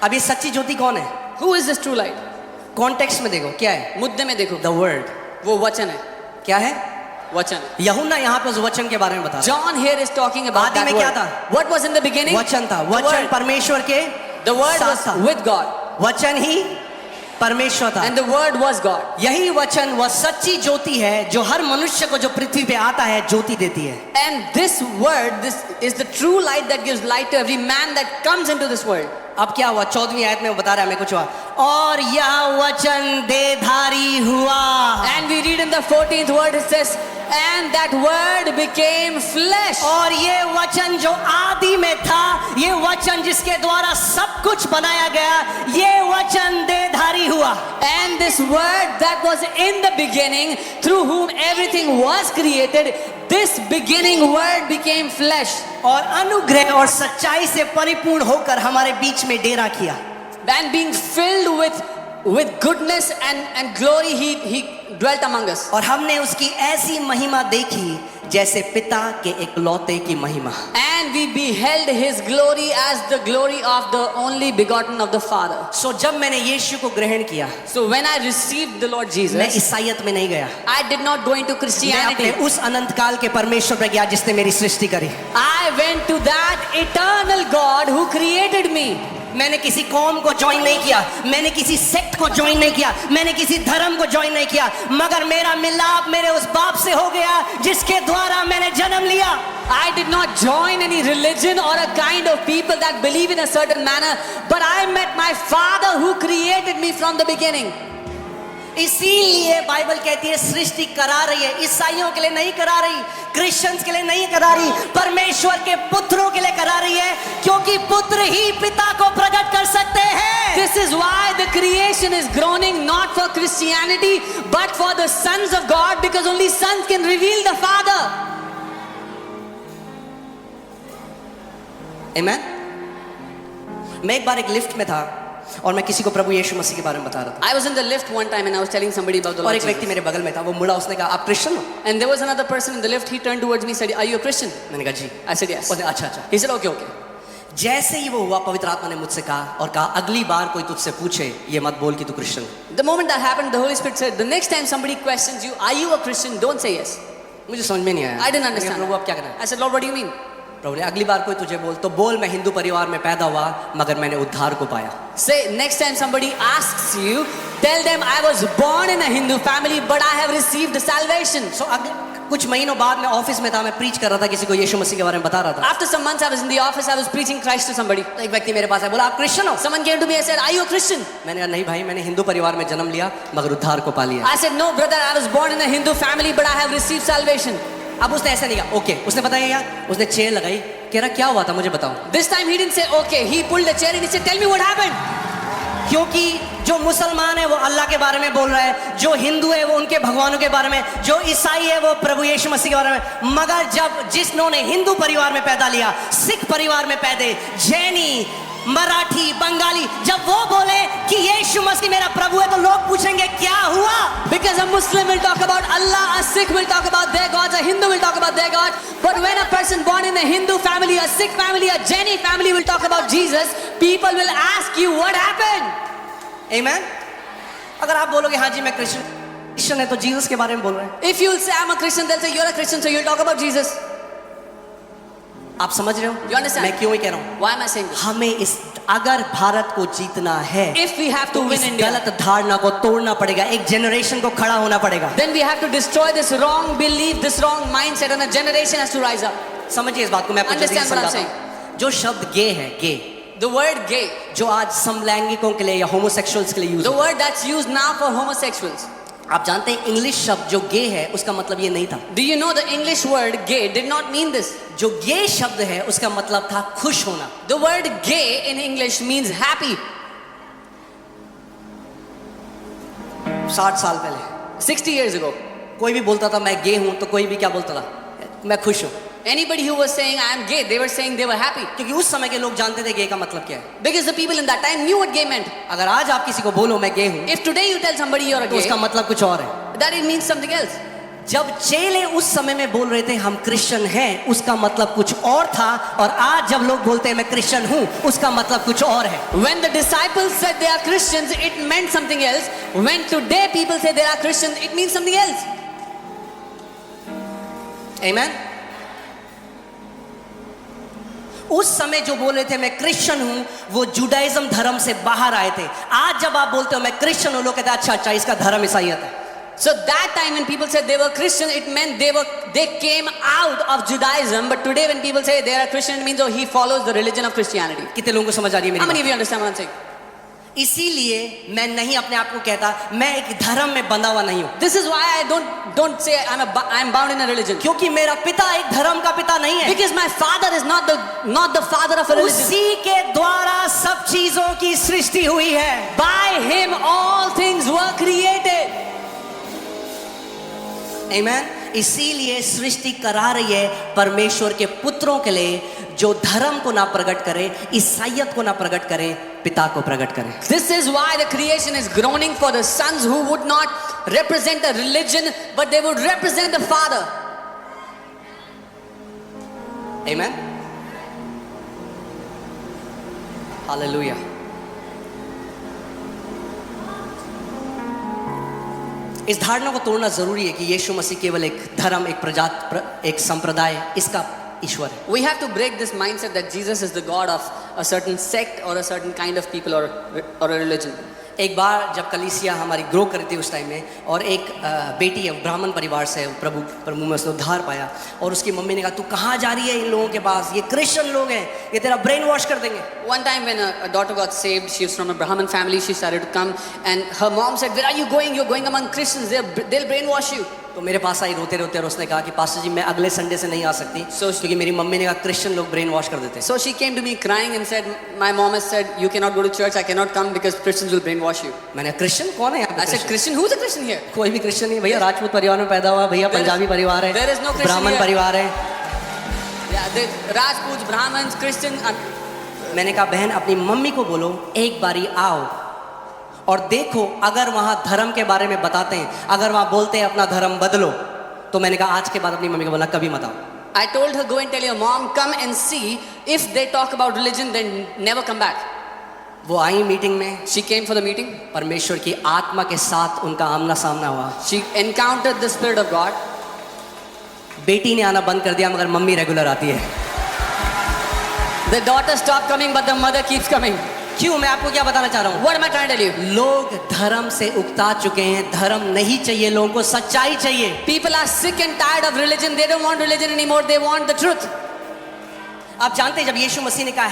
अब ये सच्ची ज्योति कौन है? Who is this true light? Context में देखो क्या है. मुद्दे में देखो. The word. वो वचन है. क्या है? वचन. यूहन्ना यहाँ पे उस वचन के बारे में बता रहा John here is talking about आदि that में word. क्या था? What was in the beginning? है. वचन था. The वचन word. परमेश्वर के The word साथ was था. with God वचन ही परमेश्वर था. and the word was God. यही वचन वह सच्ची ज्योति है जो हर मनुष्य को जो पृथ्वी पे आता है ज्योति देती है. And this word, this is the true light that gives light to every man that comes into this world. अब क्या हुआ? 14वीं आयत में वो बता रहा है हमें कुछ हुआ. और यह वचन देहधारी हुआ. And we read in the 14th word it says, and that word became flesh. और ये वचन जो आदि में था, ये वचन जिसके द्वारा सब कुछ बनाया गया, ये वचन देहधारी हुआ. And this word that was in the beginning, through whom everything was created, this beginning word became flesh. और अनुग्रह और सच्चाई से परिपूर्ण होकर हमारे बीच में डेरा किया. And being filled with goodness and glory, he dwelt among us. और हमने उसकी ऐसी महिमा देखी जैसे पिता के एकलौते की महिमा. And we beheld his glory as the glory of the only begotten of the Father. सो जब मैंने यीशु को ग्रहण किया, So when I received the Lord मैं Jesus, ईसाइयत में नहीं गया. I did not go into मैं Christianity. अपने उस अनंत काल के परमेश्वर पे गया जिसने मेरी सृष्टि करी. I went to that eternal God who created me. मैंने किसी कौम को ज्वाइन नहीं किया, मैंने किसी सेक्ट को ज्वाइन नहीं किया, मैंने किसी धर्म को ज्वाइन नहीं किया, मगर मेरा मिलाप मेरे उस बाप से हो गया जिसके द्वारा मैंने जन्म लिया. I did not join any religion or a kind of people that believe in a certain manner, but I met my Father who created me from the beginning. इसीलिए बाइबल कहती है सृष्टि करा रही है. ईसाइयों के लिए नहीं करा रही, क्रिश्चियंस के लिए नहीं करा रही, परमेश्वर के पुत्रों के लिए करा रही है, क्योंकि पुत्र ही पिता को प्रकट कर सकते हैं. This is why the creation is groaning not for Christianity but for the sons of God, because only sons can reveal the Father. Amen. मैं एक बार एक लिफ्ट में था और मैं किसी को प्रभु यीशु मसीह के बारे में बता रहा था. I was in the lift one time and I was telling somebody about the और Lord एक व्यक्ति Jesus. मेरे बगल में था, वो मुड़ा, उसने कहा आप क्रिश्चियन हो? And there was another person in the lift. He turned towards me and said, "Are you a Christian?" मैंने कहा जी. I said, "Yes." उसने अच्छा अच्छा. He said, "Okay, okay." जैसे ही वो हुआ, पवित्र आत्मा ने मुझसे कहा और कहा अगली बार कोई तुझसे पूछे ये मत बोल कि तू क्रिश्चियन है. The moment that happened, the Holy Spirit said, "The next time somebody questions you, are you a Christian? Don't say yes." मुझे समझ में नहीं आया. I didn't मैंने कहा, understand. प्रभु अब क्या करना है? I said, "Lord, what do you mean?" प्रभु ने अगली बार कोई तुझे बोल तो बोल मैं हिंदू परिवार में पैदा हुआ मगर मैंने उद्धार को पाया. Say, next time somebody asks you, tell them, "I was born in a Hindu family, but I have received the salvation." सो कुछ महीनों बाद मैं ऑफिस में था, मैं प्रीच कर रहा था, किसी को यीशु मसीह के बारे में बता रहा था. After some months, I was in the office. I was preaching Christ to somebody. तो एक व्यक्ति मेरे पास आया, बोला आप क्रिश्चियन हो? Someone came to me and said, "Are you a Christian?" मैंने कहा नहीं भाई, मैंने हिंदू परिवार में जन्म लिया मगर उद्धार को पा लिया. I said, "No, brother, I was born in a Hindu family, but I have received salvation." अब उसने ऐसा नहीं कहा. ओके, उसने बताया यार, उसने चेयर लगाई, कह रहा क्या हुआ था मुझे बताओ. This time he didn't say okay. He pulled the chair and he said, "Tell me what happened." क्योंकि जो मुसलमान है वो अल्लाह के बारे में बोल रहा है, जो हिंदू है वो उनके भगवानों के बारे में, जो ईसाई है वो प्रभु यीशु मसीह के बारे में। मगर जब जिन्होंने हिंदू परिवार में पैदा लिया, सिख परिवार में पैदे, जैनी, मराठी, बंगाली, जब वो बोले कि यीशु मसीह मेरा प्रभु है, तो लोग पूछेंगे क्या हुआ? Because a Muslim will talk about Allah, a Sikh will talk about their gods, a Hindu will talk about their God. But when a person born in a Hindu family, a Sikh family, a Jaini family will talk about Jesus, people will ask you what happened. Amen? अगर आप बोलोगे हाँ जी मैं Christian है, तो Jesus के बारे में बोल रहे हैं। If you will say I'm a Christian, they'll say you're a Christian, so you'll talk about Jesus. आप समझ रहे हो? You understand? मैं क्यों ही कह रहा हूँ? Why am I saying this? हमें इस अगर भारत को जीतना है, If we have to तो win इस India, गलत धारणा को तोड़ना पड़ेगा, एक जनरेशन को खड़ा होना पड़ेगा। then we have to destroy this wrong belief, this wrong mindset, and a generation has to rise up. समझिए इस बात को, मैं आपको जल्दी से Understand what I'm समझाता हूँ। जो शब्द गे है, गे, The word gay, जो आज समलैंगिकों के लिए या होमोसेक्सुअल्स के लिए यूज the होता word that's used now for homosexuals. है, आप जानते हैं इंग्लिश शब्द जो गे है उसका मतलब ये नहीं था। Do you know the English word gay did not mean this? जो गे शब्द है उसका मतलब था खुश होना। The word gay in English means happy. 60 साल पहले 60 years ago, कोई भी बोलता था मैं गे हूं, तो कोई भी क्या बोलता था? मैं खुश हूं। anybody who was saying I am gay, they were saying they were happy. क्योंकि उस समय के लोग जानते थे गे का मतलब क्या है। Because the people in that time knew what gay meant. अगर आज आप किसी को बोलो मैं गे हूं, If today you tell somebody you're a तो gay, उसका मतलब कुछ और है। that it means something else. जब चेले उस समय में बोल रहे थे हम क्रिश्चियन हैं, उसका मतलब कुछ और था, और आज जब लोग बोलते हैं मैं क्रिश्चियन हूं, उसका मतलब कुछ और है। When the disciples said they are Christians, it meant something else. When today people say they are Christians, it means something else. Amen? उस समय जो बोल रहे थे मैं क्रिश्चियन हूं, वो जुडाइज्म धर्म से बाहर आए थे। आज जब आप बोलते हो मैं क्रिश्चियन हूं, लोग कहते हैं अच्छा अच्छा इसका धर्म ईसाईयत है। So that time when people said they were Christian, it meant they came out of Judaism. But today when people say they are Christian, it means oh he follows the religion of Christianity. कितने लोगों को समझ आ रही है How मेरी many बात? of you understand what I'm saying? इसीलिए मैं नहीं अपने आप को कहता मैं एक धर्म में बंधा हुआ नहीं हूं, This is why I don't say I'm bound in a religion. क्योंकि मेरा पिता एक धर्म का पिता नहीं है। Because my father is not the father of a religion. उसी के द्वारा सब चीजों की सृष्टि हुई है। By him all things were created. आमेन। इसीलिए सृष्टि करा रही है परमेश्वर के पुत्रों के लिए, जो धर्म को ना प्रकट करे, ईसाईयत को ना प्रकट करे, पिता को प्रकट करे। This is why the creation is groaning for the sons who would not represent a religion, but they would represent the Father. Amen. Hallelujah. इस धारणा को तोड़ना जरूरी है कि यीशु मसीह केवल एक धर्म, एक संप्रदाय, इसका ईश्वर है। We have to break this mindset that Jesus is the God of a certain sect or a certain kind of people or a religion. एक बार जब कलीसिया हमारी ग्रो करी थी उस टाइम में, और एक बेटी है ब्राह्मण परिवार से, प्रभु में उसने उद्धार पाया, और उसकी मम्मी ने कहा तू कहाँ जा रही है इन लोगों के पास, ये क्रिश्चियन लोग हैं, ये तेरा ब्रेन वॉश कर देंगे। One time when a daughter got saved, she was from a Brahmin family, she started to come and her mom said, where are you going? You're going among Christians, they'll brainwash you. तो मेरे पास आई रोते रोते, और उसने कहा कि pastor जी मैं अगले संडे से नहीं आ सकती, क्योंकि मेरी मम्मी ने कहा क्रिश्चियन लोग ब्रेन वॉश कर देते हैं। So she came to me crying and said, my mom has said you cannot go to church, I cannot come because Christians will brainwash you. मैंने कहा क्रिश्चियन कौन है यहाँ पे? I said, Christian? Who's a Christian here? कोई भी Christian नहीं भैया, राजपूत परिवार में पैदा हुआ भैया, पंजाबी परिवार there is है, no Christian ब्राह्मण here. परिवार है। Yeah, the Rajputs, Brahmins, Christians. मैंने कहा बहन अपनी मम्मी को बोलो एक बारी आओ और देखो, अगर वहां धर्म के बारे में बताते हैं, अगर वहां बोलते हैं अपना धर्म बदलो, तो मैंने कहा आज के बाद अपनी मम्मी को बोला कभी मत आओ। I told her, go and tell your mom, come and see. If they talk about religion, then never come back. वो आई मीटिंग में, She came for the meeting. परमेश्वर की आत्मा के साथ उनका आमना सामना हुआ। She encountered the Spirit of God. बेटी ने आना बंद कर दिया, मगर मम्मी रेगुलर आती है। The daughter stopped coming, but the mother keeps coming. क्यों? मैं आपको क्या बताना चाह रहा हूँ? What am I trying to tell you? लोग धर्म से उकता चुके हैं, धर्म नहीं चाहिए लोगों को, सच्चाई चाहिए। People are sick and tired of religion. They don't want religion anymore. They want the truth. आप जानते हैं जब यीशु मसीह ने कहा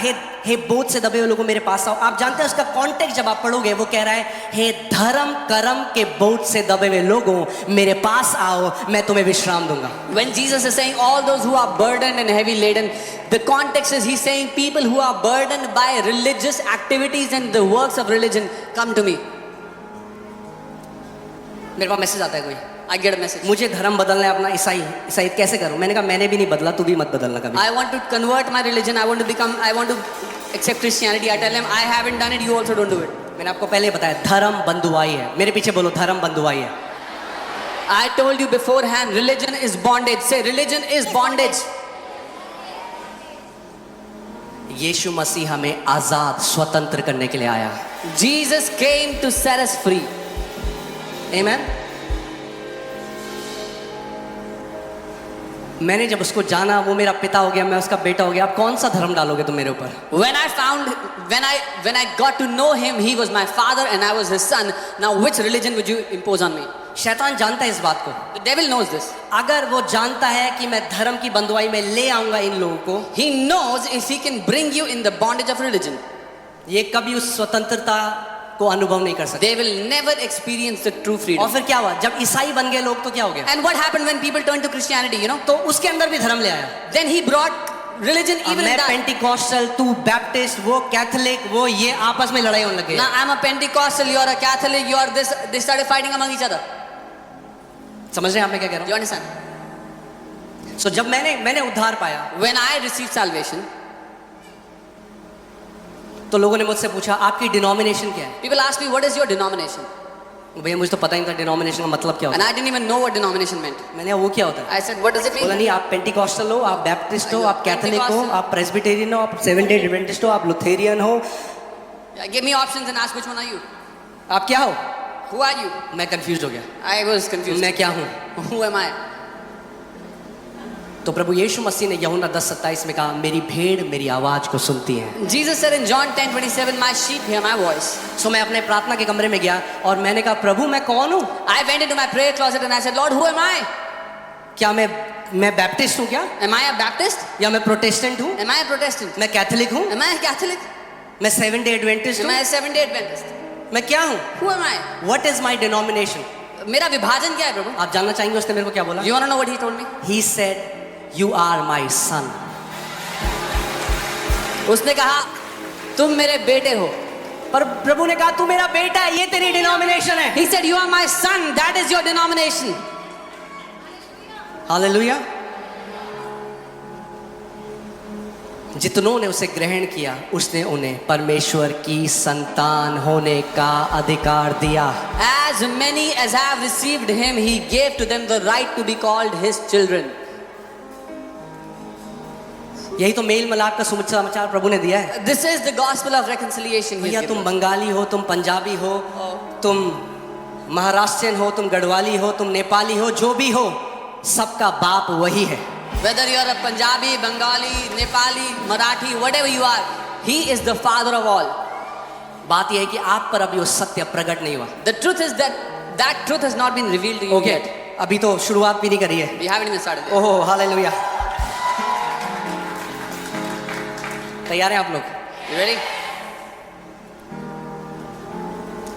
हे बोझ से दबे हुए लोगों मेरे पास आओ, आप जानते हैं उसका कॉन्टेक्स्ट जब आप पढ़ोगे वो कह रहा है हे धर्म कर्म के बोझ से दबे हुए लोगों मेरे पास आओ, मैं तुम्हें विश्राम दूंगा. When Jesus is saying all those who are burdened and heavy laden, the context is he's saying people who are burdened by religious activities and the works of religion, come to me. मेरे पास message आता है कोई, I get a message. मुझे धर्म बदलना है अपना, ईसाई कैसे करूं? मैंने कहा मैंने भी नहीं बदला, तू भी मत बदलना कभी. I want to convert my religion. I want to accept Christianity. I tell him I haven't done it. You also don't do it. मैंने आपको पहले बताया धर्म बंधुआई है. मेरे पीछे बोलो धर्म बंधुआई है. I told you beforehand, religion is bondage. Say religion is bondage. यीशु मसीह हमें आजाद स्वतंत्र करने के लिए आया. Jesus came to set us free. Amen. मैंने जब उसको जाना, वो मेरा पिता हो गया, मैं उसका बेटा हो गया. आप कौन सा धर्म डालोगे तुम मेरे ऊपर? When I got to know him, he was my father and I was his son. Now which religion would you impose on me? शैतान जानता है इस बात को. The devil knows this. अगर वो जानता है कि मैं धर्म की बंधुआई में ले आऊंगा इन लोगों को, He knows if he can bring you in the bondage of religion, ये कभी उस स्वतंत्रता को अनुभव नहीं कर सकते. they will never experience the true और freedom. फिर क्या हुआ? जब ईसाई बन गए लोग तो क्या हो गया? And what happened when people turned to Christianity, you know? तो उसके अंदर भी धर्म ले आया. Then he brought religion even मैं in that. पेंटिकॉस्टल, तू बैप्टिस्ट, वो कैथोलिक, वो ये आपस में लड़ाई होने लगे. Now I'm a Pentecostal, you're a Catholic, you're this. They started fighting among each other. समझ रहे हैं आप मैं क्या कह रहा Do you understand? हूँ? So जब मैंने उद्धार पाया, When I received salvation, तो लोगों ने मुझसे पूछा आपकी डिनोमिनेशन क्या है? people asked me, what is your denomination? भैया मुझे तो पता ही नहीं था डिनोमिनेशन का मतलब क्या And होता I didn't even know what denomination meant. है. मैंने कहा वो क्या होता है? I said, what does it बोला mean? नहीं, आप पेंटिकॉस्टल हो, आप बैप्टिस्ट हो, आप कैथोलिक हो, Pentecostal. आप प्रेस्बिटेरियन हो, आप सेवेंथ डे एडवेंटिस्ट हो, आप लुथेरियन हो, Give me options and ask which one are you? आप क्या हो? Who are you? मैं कंफ्यूज हो गया. I was confused. मैं क्या हूँ? Who am I? तो प्रभु यीशु मसीह ने यूहन्ना 10:27 में कहा मेरी भेड़ मेरी आवाज को सुनती है. Jesus said in John 10:27, my sheep hear my voice. सो मैं अपने प्रार्थना के कमरे में गया और मैंने कहा प्रभु मैं कौन हूँ? I went into my prayer closet and I said, Lord, who am I? क्या मैं बैप्टिस्ट हूँ क्या? Am I a Baptist? या मैं प्रोटेस्टेंट हूँ? Am I a Protestant? मैं कैथोलिक हूँ? Am I a Catholic? मैं सेवेंथ डे एडवेंटिस्ट Am हूँ? I a Seventh-day Adventist? मैं क्या हूँ? Who am I? What is my denomination? मेरा विभाजन क्या है प्रभु? आप जानना चाहेंगे उसने मेरे को क्या बोला? You want to know what he told me? He said you are my son. उसने कहा तुम मेरे बेटे हो. पर प्रभु ने कहा तू मेरा बेटा है, ये तेरी डिनोमिनेशन है. He said, you are my son, that is your denomination. Hallelujah. जितनों ने उसे ग्रहण किया उसने उन्हें परमेश्वर की संतान होने का अधिकार दिया. As many as have received him, he gave to them the right to be called his children. यही तो मेल मिलाप का समाचार प्रभु ने दिया है. This is the gospel of reconciliation. he has भैया given. तुम बंगाली हो, तुम पंजाबी हो, तुम महाराष्ट्रियन हो, तुम गढ़वाली हो, तुम नेपाली हो, जो भी हो सबका बाप वही है. Whether you are a Punjabi, Bengali, Nepali, Marathi, whatever you are, he is the father of all. बात यह है कि आप पर अभी वो सत्य प्रकट नहीं हुआ. The truth is that truth has not been revealed to you okay yet. अभी तो शुरुआत भी नहीं करी है. We haven't even started yet. ओहो हालेलुया. तैयार हैं आप लोग? You ready?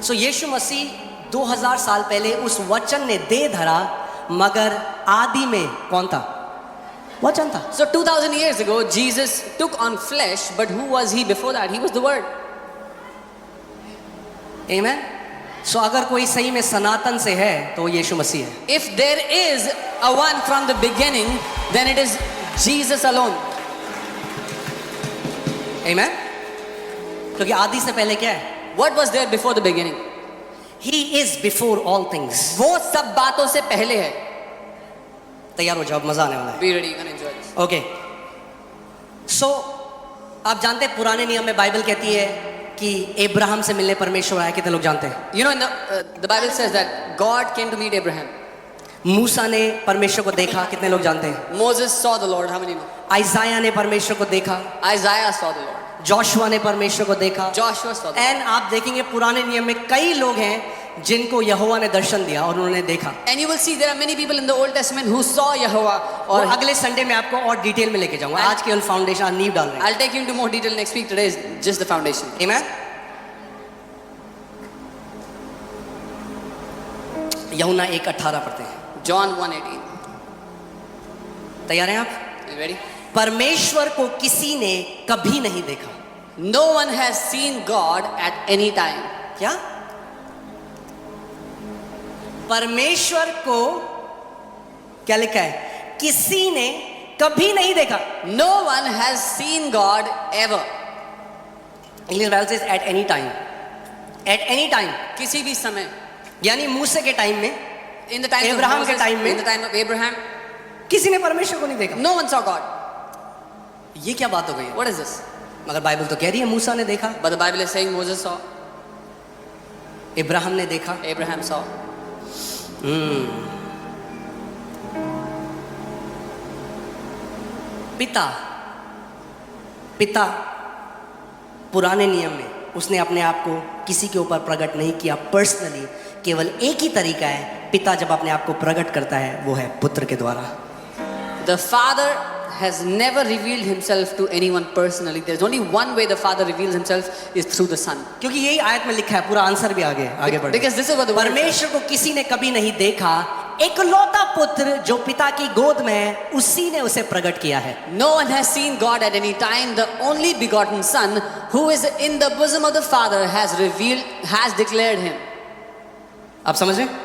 सो यीशु मसीह 2000 साल पहले उस वचन ने दे धरा, मगर आदि में कौन था? वचन था. So 2000 years ago, Jesus took on flesh, but who was he before that? He was the Word. आमेन. सो अगर कोई सही में सनातन से है तो वो यीशु मसीह है. If there is a one from the beginning, then it is Jesus alone. आमेन. क्योंकि आदि से पहले क्या है? What was there before the beginning? He is before all things. वो सब बातों से पहले है. तैयार हो जाओ, मजा आने वाला है. Be ready, you can enjoy this. Okay. So आप जानते हैं पुराने नियम में बाइबल कहती है कि अब्राहम से मिलने परमेश्वर आया. कितने लोग जानते हैं? You know, in the Bible says that God came to meet Abraham. मूसा ने परमेश्वर को देखा. कितने लोग जानते हैं? Moses saw the Lord. How many know? आइजाया ने परमेश्वर को देखा. Isaiah saw the Lord. Joshua ने परमेश्वर को देखा. Joshua saw the Lord. And आप देखेंगे पुराने नियम में कई लोग हैं जिनको यहोवा ने दर्शन दिया और उन्होंने देखा। And you will see there are many people in the Old Testament who saw Yehovah. और Or अगले संडे में आपको और डिटेल में लेके जाऊंगा। आज केवल फाउंडेशन नींव डाल रहे हैं। I'll take you into more detail next week. Today is just the foundation. Amen? यूहन्ना 1:18 पढ़ते हैं। John 1:18. तैयार हैं आप? Are you ready? परमेश्वर को किसी ने कभी नहीं देखा। No one has seen God at any time. क्या? परमेश्वर को क्या लिखा है? किसी ने कभी नहीं देखा। No one has seen God ever. English Bible says at any time. At any time किसी भी समय. यानी मूसे के टाइम में, In the time of Abraham के Moses, time में, in the time of Abraham, किसी ने परमेश्वर को नहीं देखा। no one saw God. ये क्या बात हो गई है? What is this? मगर बाइबल तो कह रही है मूसा ने देखा, But the Bible is saying Moses saw, Ibrahim ने देखा। Abraham saw. पिता पुराने नियम में उसने अपने आप को किसी के ऊपर प्रकट नहीं किया पर्सनली। केवल एक ही तरीका है, पिता जब अपने आप को प्रकट करता है वो है पुत्र के द्वारा। The Father has never revealed himself to anyone personally. There's only one way the Father reveals himself is through the Son. क्योंकि यही आयत में लिखा है, पूरा आंसर भी आगे बढ़े। Because this is what the word says. परमेश्वर को किसी ने कभी नहीं देखा, एकलौता पुत्र जो पिता की गोद में है उसी ने उसे प्रकट किया है। No one has seen God at any time. The only begotten Son, who is in the bosom of the Father, has declared him. आप समझ रहे हैं?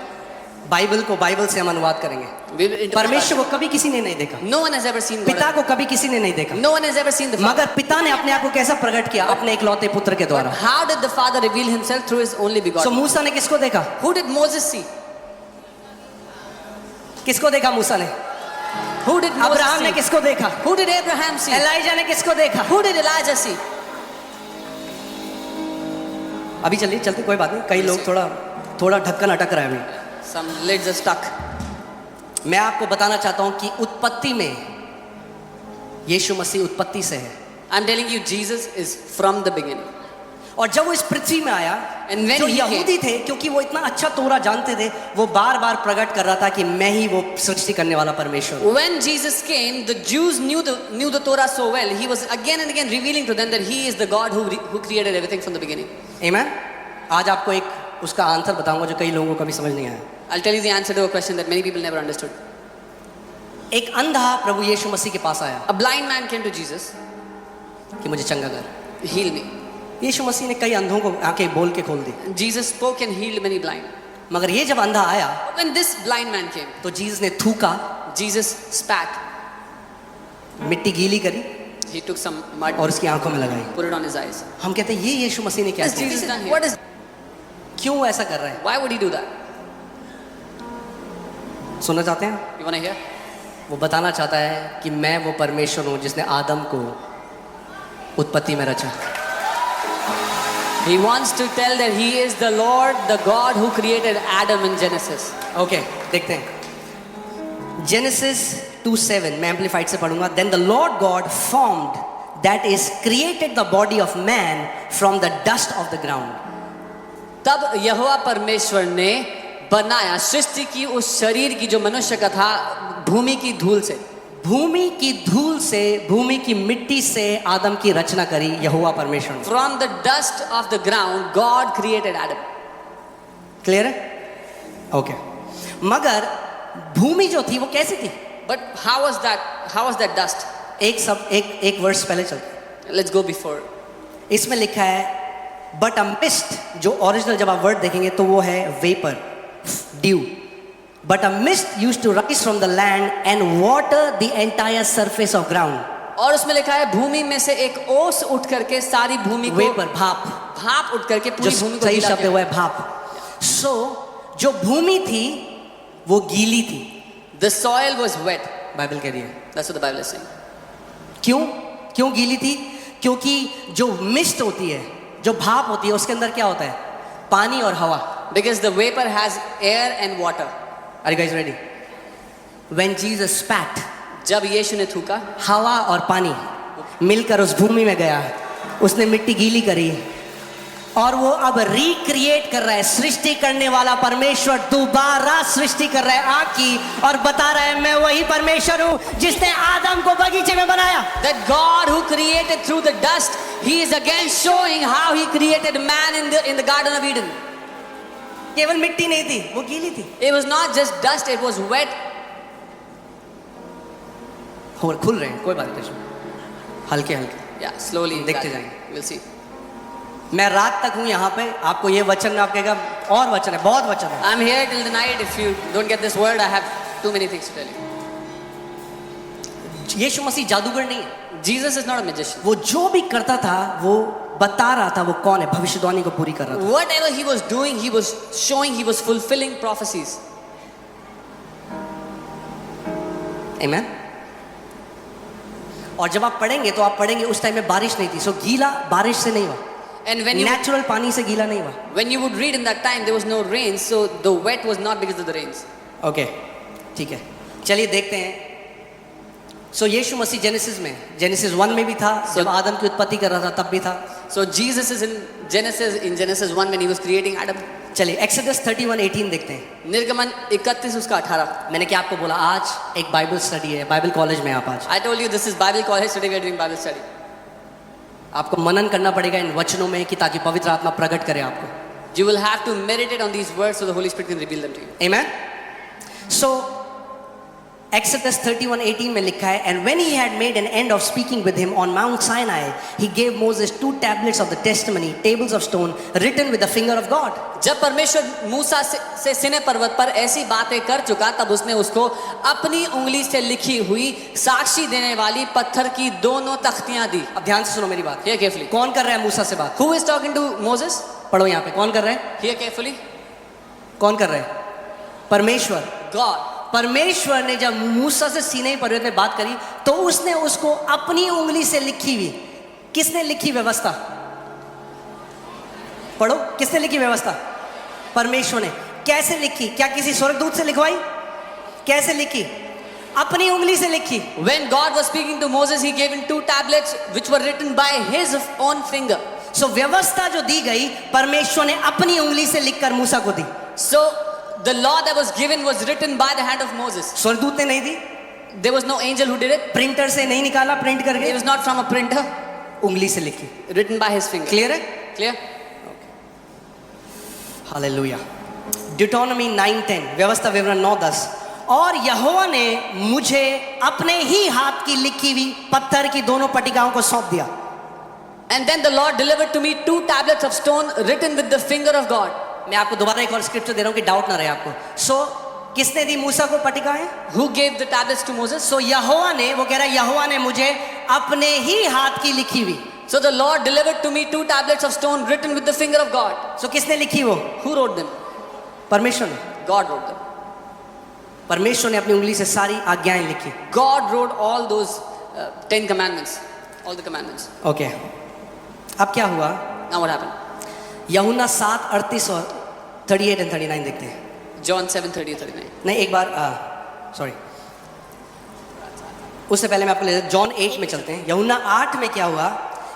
बाइबल को बाइबल से हम अनुवाद करेंगे। परमेश्वर को कभी किसी ने नहीं देखा। No one has ever seen God. पिता को कभी किसी ने नहीं देखा। No one has ever seen the Father. मगर पिता ने अपने आप को कैसा प्रकट किया? अपने इकलौते पुत्र के द्वारा। How did the Father reveal himself? Through his only so begotten. मूसा ने किसको देखा? Who did Moses see? किसको देखा मूसा ने? Who did Moses अब्राहम ने see? किसको देखा? Who did Abraham see? Elijah ने किसको देखा? Who did Elijah see? अभी चलते कोई बात नहीं। कई लोग थोड़ा ढक्कन अटक रहा है अभी। Some lids are stuck. मैं आपको बताना चाहता हूं कि उत्पत्ति में यीशु मसीह उत्पत्ति से है। I'm telling you, Jesus is from the beginning. और जब वो इस पृथ्वी में आया, And when जो he यहूदी थे, क्योंकि वो इतना अच्छा तोरा जानते थे, वो बार बार प्रकट कर रहा था कि मैं ही वो सृष्टि करने वाला परमेश्वर हूं। When Jesus came, the Jews knew the Torah so well. He was again and again revealing to them that he is the God who created everything from the beginning. Amen? आज आपको एक उसका आंसर बताऊंगा जो कई लोगों को कभी समझ नहीं आया। I'll tell you the answer to a question that many people never understood. एक अंधा प्रभु यीशु मसीह के पास आया A blind man came to Jesus. कि मुझे चंगा कर। Heal me. यीशु मसीह ने कई अंधों को आंखें बोल के खोल दी, Jesus spoke and healed many blind. मगर ये जब अंधा आया But when this blind man came, तो जीसस ने थूका, Jesus spat. मिट्टी गीली करी He took some mud, और उसकी आंखों में लगाई। put it on his eyes. हम कहते हैं ये यीशु मसीह ने क्या What has Jesus किया? done here? What is? क्यों ऐसा कर रहा है? Why would he do that? सुनना चाहते हैं? You wanna hear? वो बताना चाहता है कि मैं वो परमेश्वर हूं जिसने आदम को उत्पत्ति में रचा। He wants to tell that he is the Lord, the God who created Adam in Genesis. Okay, देखते हैं। Genesis 2:7 मैं एम्पलीफाइड से पढ़ूंगा। Then the Lord God formed, that is, created the body of man from the dust of the ground. तब यहोवा परमेश्वर ने बनाया, सृष्टि की उस शरीर की जो मनुष्य का था, भूमि की धूल से। भूमि की धूल से, भूमि की मिट्टी से आदम की रचना करी यहोवा परमेश्वर ने। From the dust of the ground, God created Adam. Clear है? ओके। मगर भूमि जो थी वो कैसी थी? But how was that dust? एक वर्ष पहले चलते। Let's go before. इसमें लिखा है बट अ मिस्ट, जो ओरिजिनल जब आप वर्ड देखेंगे तो वो है vapour, dew. But a mist used to rise from the land and water the entire surface of ground. और उसमें लिखा है भूमि में से एक ओस उठ करके सारी भूमि को, वेपर, भाप उठ करके पूरी जो भूमि को सही गीला शब्द किया। हुआ है भाप। सो जो भूमि थी वो गीली थी। The soil was wet. Bible कह रही है। That's what the Bible is saying. क्यों गीली थी? क्योंकि जो मिस्ट होती है, जो भाप होती है, उसके अंदर क्या होता है? पानी और हवा। Because the vapor has air and water. Are you guys ready? When Jesus spat, जब यीशु ने थूका, हवा और पानी मिलकर उस भूमि में गया, उसने मिट्टी गीली करी और वो अब रिक्रिएट कर रहा है, सृष्टि करने वाला परमेश्वर दोबारा सृष्टि कर रहा है आग की, और बता रहा है मैं वही परमेश्वर हूं जिसने आदम को बगीचे में बनाया। That God who created through the dust, He is again showing how He created man in the Garden of Eden. केवल मिट्टी नहीं थी, वो गीली थी। It was not just dust, it was wet. और खुल रहे हैं, कोई बात नहीं, हल्के हल्के Yeah, slowly. देखते that- जाएंगे। We'll see. मैं रात तक हूं यहाँ पे, आपको ये वचन आप कहेगा और वचन है, बहुत वचन है। I'm here till the night. If you don't get this word, I have too many things to tell you. यीशु मसीह जादूगर नहीं है, Jesus is not a magician. वो जो भी करता था वो बता रहा था वो कौन है, भविष्यवाणी को पूरी कर रहा था। Whatever He was doing, He was showing, He was fulfilling prophecies. आमेन। और जब आप पढ़ेंगे तो आप पढ़ेंगे उस टाइम में बारिश नहीं थी, सो गीला बारिश से नहीं हुआ, And when you नेचुरल पानी से गीला नहीं हुआ। would read in that time, there was no rain, so the wet was not because of the rains. Okay, ठीक है, चलिए देखते हैं। सो यीशु मसीह जेनेसिस 1 में भी था, जब आदम की उत्पत्ति कर रहा था तब भी था। So Jesus is in Genesis 1 when He was creating Adam. चलिए एक्सोडस 31:18 देखते हैं। निर्गमन 31 उसका 18. मैंने क्या आपको बोला, आज एक बाइबल स्टडी है, बाइबल कॉलेज में आप आज I told you this is Bible college. Today we are doing Bible study. आपको मनन करना पड़ेगा इन वचनों में कि ताकि पवित्र आत्मा प्रकट करे आपको। You will have to meditate on these words so the Holy Spirit can reveal them to you. Amen. So Exodus 31:18 में लिखा है, and when he had made an end of speaking with him on Mount Sinai, he gave Moses 2 tablets of the testimony, tables of stone, written with the finger of God. जब परमेश्वर मूसा से सिने पर्वत पर ऐसी बातें कर चुका, तब उसने उसको अपनी उंगली से लिखी हुई साक्षी देने वाली पत्थर की 2 तख्तियां दी. अब ध्यान से सुनो मेरी बात। Hear carefully. कौन कर रहा है मूसा से बात? Who is talking to Moses? पढ़ो यहाँ पे, कौन कर रहा है? Hear carefully. कौन कर रहा है? परमेश्वर। God. परमेश्वर ने जब मूसा से सीनै पर्वत में बात करी तो उसने उसको अपनी उंगली से लिखी हुई, किसने लिखी व्यवस्था? पढ़ो, किसने लिखी व्यवस्था? परमेश्वर ने। कैसे लिखी? क्या किसी स्वर्गदूत से लिखवाई? कैसे लिखी? अपनी उंगली से लिखी। When God was speaking to Moses, He gave him 2 tablets which were written by His own finger. सो व्यवस्था जो दी गई परमेश्वर ने अपनी उंगली से लिखकर मूसा को दी। So the law that was given was written by the hand of Moses. स्वर्गदूत ने नहीं दी, There was no angel who did it. Printer से नहीं निकाला, प्रिंट It करके, was not from a printer. उंगली से लिखी। Written by His finger. Clear है? Clear? हालेलुया। ड्यूटोनॉमी 9:10, व्यवस्था विवरण 9:10, और यहोवा ने मुझे अपने ही हाथ की लिखी हुई पत्थर की 2 पट्टिकाओं को सौंप दिया। And then the Lord delivered to me 2 tablets of stone written with the finger of God. मैं आपको दोबारा एक और स्क्रिप्चर दे रहा हूं कि डाउट ना रहे आपको। सो किसने दी मूसा को पट्टिकाएं? Who gave the tablets to Moses? सो यहोवा ने, वो कह रहा है यहोवा ने मुझे अपने ही हाथ की लिखी हुई। So the Lord delivered to me 2 tablets of stone written with the finger of God. सो किसने लिखी वो? Who wrote them? परमेश्वर ने। God wrote them. परमेश्वर ने अपनी उंगली से सारी आज्ञाएं लिखी। God wrote all those 10 commandments. All the commandments. Okay, अब क्या हुआ? Now what happened? यूहन्ना 7:38 और 38 और 39 देखते हैं। John 7:30-39. नहीं, एक बार सॉरी, उससे पहले मैं आपको ले जॉन 8 में चलते हैं। यूहन्ना 8 में क्या हुआ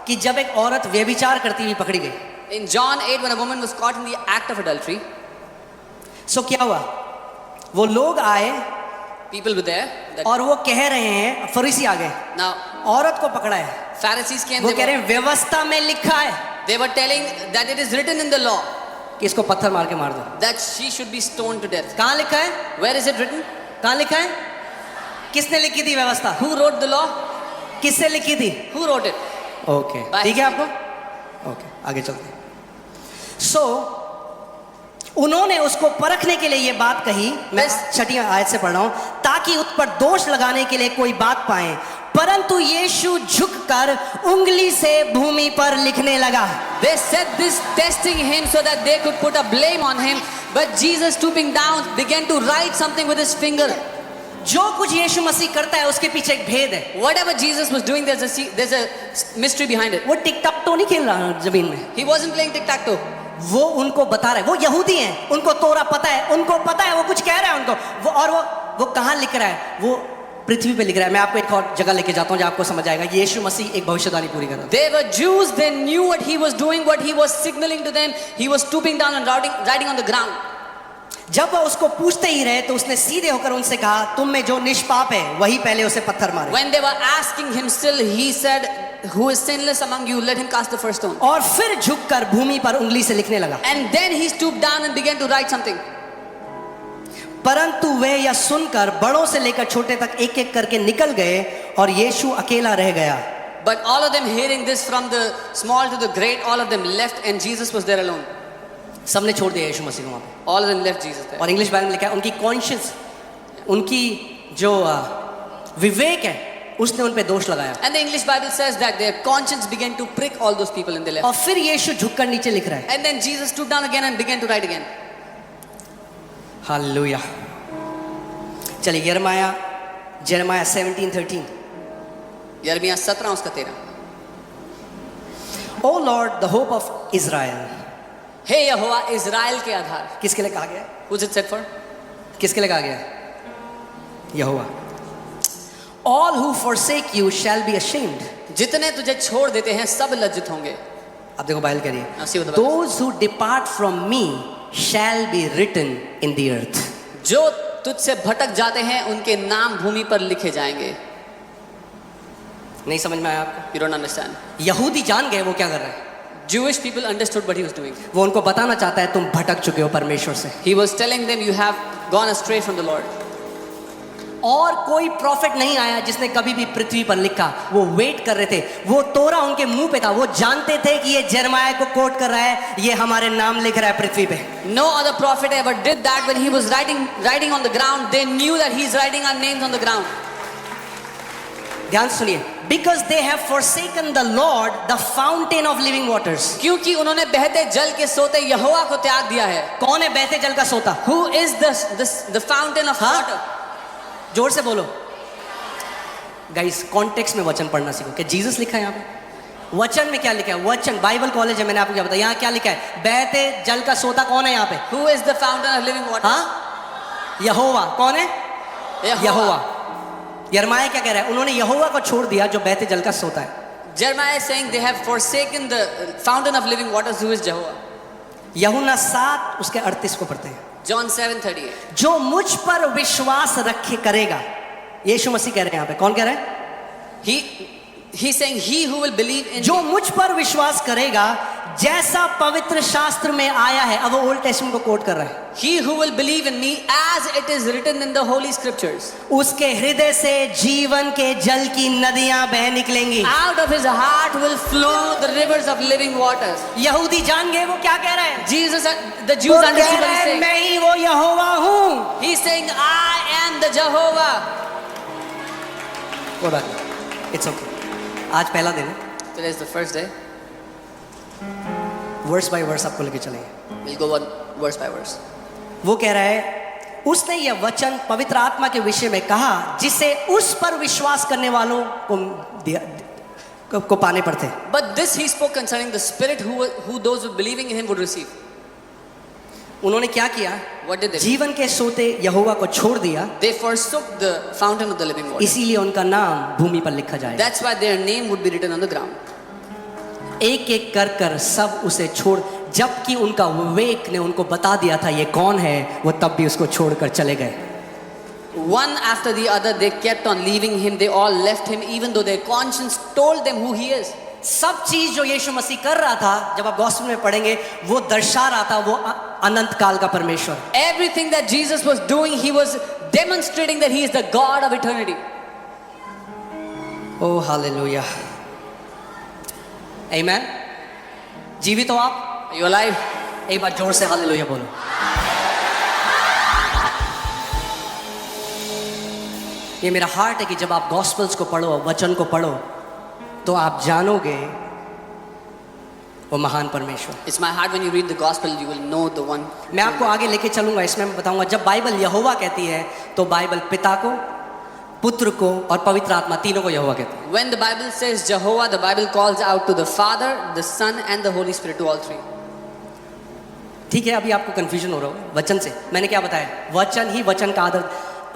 कि जब एक औरत व्यभिचार करती हुई पकड़ी गई। In John 8, when a woman was caught in the act of adultery, सो क्या हुआ? वो लोग आए people were there. और वो कह रहे हैं, फरीसी आ गए, Now, औरत को पकड़ा है, Pharisees came. वो कह रहे हैं व्यवस्था में लिखा है They were telling that it is written in the law कि इसको पत्थर मार के मार दो। that she should be stoned to death. कहाँ लिखा है? Where is it written? कहाँ लिखा है? किसने लिखी थी व्यवस्था? Who wrote the law? किससे लिखी थी? Who wrote it? ओके, ठीक है आपको? ओके, आगे चलते हैं। सो उन्होंने उसको परखने के लिए ये बात कही, मैं 6ठी आयत से पढ़ रहा हूं, ताकि उस पर दोष लगाने के लिए कोई बात पाए, परंतु यीशु झुककर उंगली से भूमि पर लिखने लगा। They said this testing him so that they could put a blame on him, but Jesus stooping down began to write something with his finger. जो कुछ यीशु मसीह करता है उसके पीछे एक भेद है। Whatever Jesus was doing, there's a mystery behind it. वो टिक टॉक तो नहीं खेल रहा जमीन में, He wasn't playing tic-tac-toe. वो उनको बता रहा है। वो यहूदी हैं, उनको तोरा पता है, उनको पता है वो कुछ कह रहा है उनको, वो और वो कहाँ लिख रहा है? वो पृथ्वी पे लिख रहा है। मैं आपको एक और जगह लेके जाता हूँ जहाँ आपको समझ आएगा। यीशु मसीह एक भविष्यवाणी पूरी कर रहा They were Jews, they knew what he was doing, what he was signaling to them. He was stooping down and writing on the ground. था। जब वह उसको पूछते ही रहे तो उसने सीधे होकर उनसे कहा, तुम में जो निष्पाप है वही पहले उसे पत्थर मारे। When they were asking him still, he said, who is sinless among you, let him cast the first stone. और फिर झुककर भूमि पर उंगली से लिखने लगा। And then he stooped down and began to write something. परंतु वे यह सुनकर बड़ों से लेकर छोटे तक एक एक करके निकल गए और यीशु अकेला रह गया। But all of them hearing this, from the small to the great, all of them left and Jesus was there alone. सबने छोड़ दिया यीशु मसीह को वहां पे। All of them left Jesus there. और इंग्लिश बाइबल में लिखा है उनकी कॉन्शियस, उनकी जो विवेक है उसने उन पे दोष लगाया। And the English Bible says that their conscience began to prick all those people and they left. और फिर यीशु झुककर नीचे लिख रहा है। And then Jesus stooped down again and began to write again. Hallelujah. चलिए यिर्मयाह 17:13। यिर्मयाह 17 उसका 13। O Lord the hope of Israel. हे यहोवा इज़राइल के आधार। किसके लिए कहा गया है? Who's it said for? किसके लिए कहा गया है? यहोवा। All who forsake you shall be ashamed. जितने तुझे छोड़ देते हैं सब लज्जित होंगे। अब देखो बाइबल कह रही Now see what है, the Bible those who depart from me shall be written in the earth. जो तुझसे भटक जाते हैं उनके नाम भूमि पर लिखे जाएंगे। नहीं समझ में आया आपको? You don't understand. यहूदी जान गए वो क्या कर रहे हैं। Jewish people understood what he was doing. वो उनको बताना चाहता है तुम भटक चुके हो परमेश्वर से। He was telling them, you have gone astray from the Lord. और कोई प्रॉफिट नहीं आया जिसने कभी भी पृथ्वी पर लिखा। वो वेट कर रहे थे, वो तोरा उनके मुंह पे था। वो जानते थे कि ये यिर्मयाह को कोट कर रहा है, ये हमारे नाम लिख रहा है पृथ्वी पे। No other prophet ever did that. When he was writing on the ground, they knew that he's writing our names on the ground. ध्यान सुनिए, because they have forsaken the Lord, the fountain of living waters. क्योंकि उन्होंने बहते जल के सोते यहोवा को त्याग दिया है। कौन है बहते जल का सोता? Who is the fountain of हाँ? water? जोर से बोलो। गाइस कॉन्टेक्स्ट में वचन पढ़ना सीखो कि जीसस लिखा है यहाँ पे। वचन में क्या लिखा है? वचन बाइबल कॉलेज है, मैंने आपको क्या बताया। यहाँ क्या लिखा है? बहते जल का सोता कौन है यहाँ पे? Who is the fountain of living water? हाँ, यहोवा। कौन है? यहोवा। यिर्मयाह क्या कह रहा है? उन्होंने यहोवा को छोड़ दिया जो बहते जल का सोता है। Jeremiah is saying they have forsaken the fountain of living waters, who is Jehovah. यूहन्ना 7 उसके 38 को पढ़ते हैं। John 7:38. जो मुझ पर विश्वास रखे करेगा, यीशु मसीह कह रहे हैं यहाँ पे। कौन कह रहा है? He's saying he who will believe in जो me. मुझ पर विश्वास करेगा, जैसा पवित्र शास्त्र में आया है। अब वो ओल्ड टेस्टमेंट को कोट कर रहा है। He who will believe in me, as it is written in the holy scriptures. उसके हृदय से जीवन के जल की नदियां बह निकलेंगी। Out of his heart will flow the rivers of living waters. यहूदी जान गए वो क्या कह रहे हैं? Jesus, the वो Jews कह understood रहे what he's हैं, saying. मैं ही वो यहोवा हूँ। He's saying, I am the Jehovah. कोई बात नहीं, इट्स ओके। आज पहला दिन है, Today is the first day. Verse by verse आपको लेके चलेंगे। We'll go one verse by verse. वो कह रहा है, उसने यह वचन पवित्र आत्मा के विषय में कहा जिसे उस पर विश्वास करने वालों को पाने पड़ते। But this he spoke concerning the Spirit who those who believing in him would receive. उन्होंने क्या किया? What did they do? जीवन के सोते यहोवा को छोड़ दिया, They forsook the fountain of the living water. इसीलिए उनका नाम भूमि पर लिखा जाएगा। That's why their name would be written on the ground. एक एक कर कर सब उसे छोड़, जबकि उनका विवेक ने उनको बता दिया था ये कौन है, वो तब भी उसको छोड़कर चले गए। One after the other, they kept on leaving him. They all left him, even though their conscience told them who he is. सब चीज जो यीशु मसीह कर रहा था, जब आप गॉस्पेल में पढ़ेंगे, वो दर्शा रहा था वो अनंत काल का परमेश्वर। Everything that Jesus was doing, he was demonstrating that he is the God of eternity. Oh hallelujah, amen. जीवित हो आप? Are you alive? एक बार जोर से हालेलुया बोलो। ये मेरा हार्ट है कि जब आप गॉस्पेल्स को पढ़ो, वचन को पढ़ो, तो आप जानोगे वो महान परमेश्वर। It's my heart when you read the gospel, you will know the one. मैं आपको आगे लेके चलूंगा, इसमें मैं बताऊंगा जब बाइबल यहोवा कहती है तो बाइबल पिता को, पुत्र को और पवित्र आत्मा तीनों को यहोवा कहती है। When the Bible says Jehovah, the Bible calls out to the Father, the Son and the Holy Spirit, to all three. ठीक है, अभी आपको कंफ्यूजन हो रहा होगा वचन से। मैंने क्या बताया? वचन ही वचन का आदर।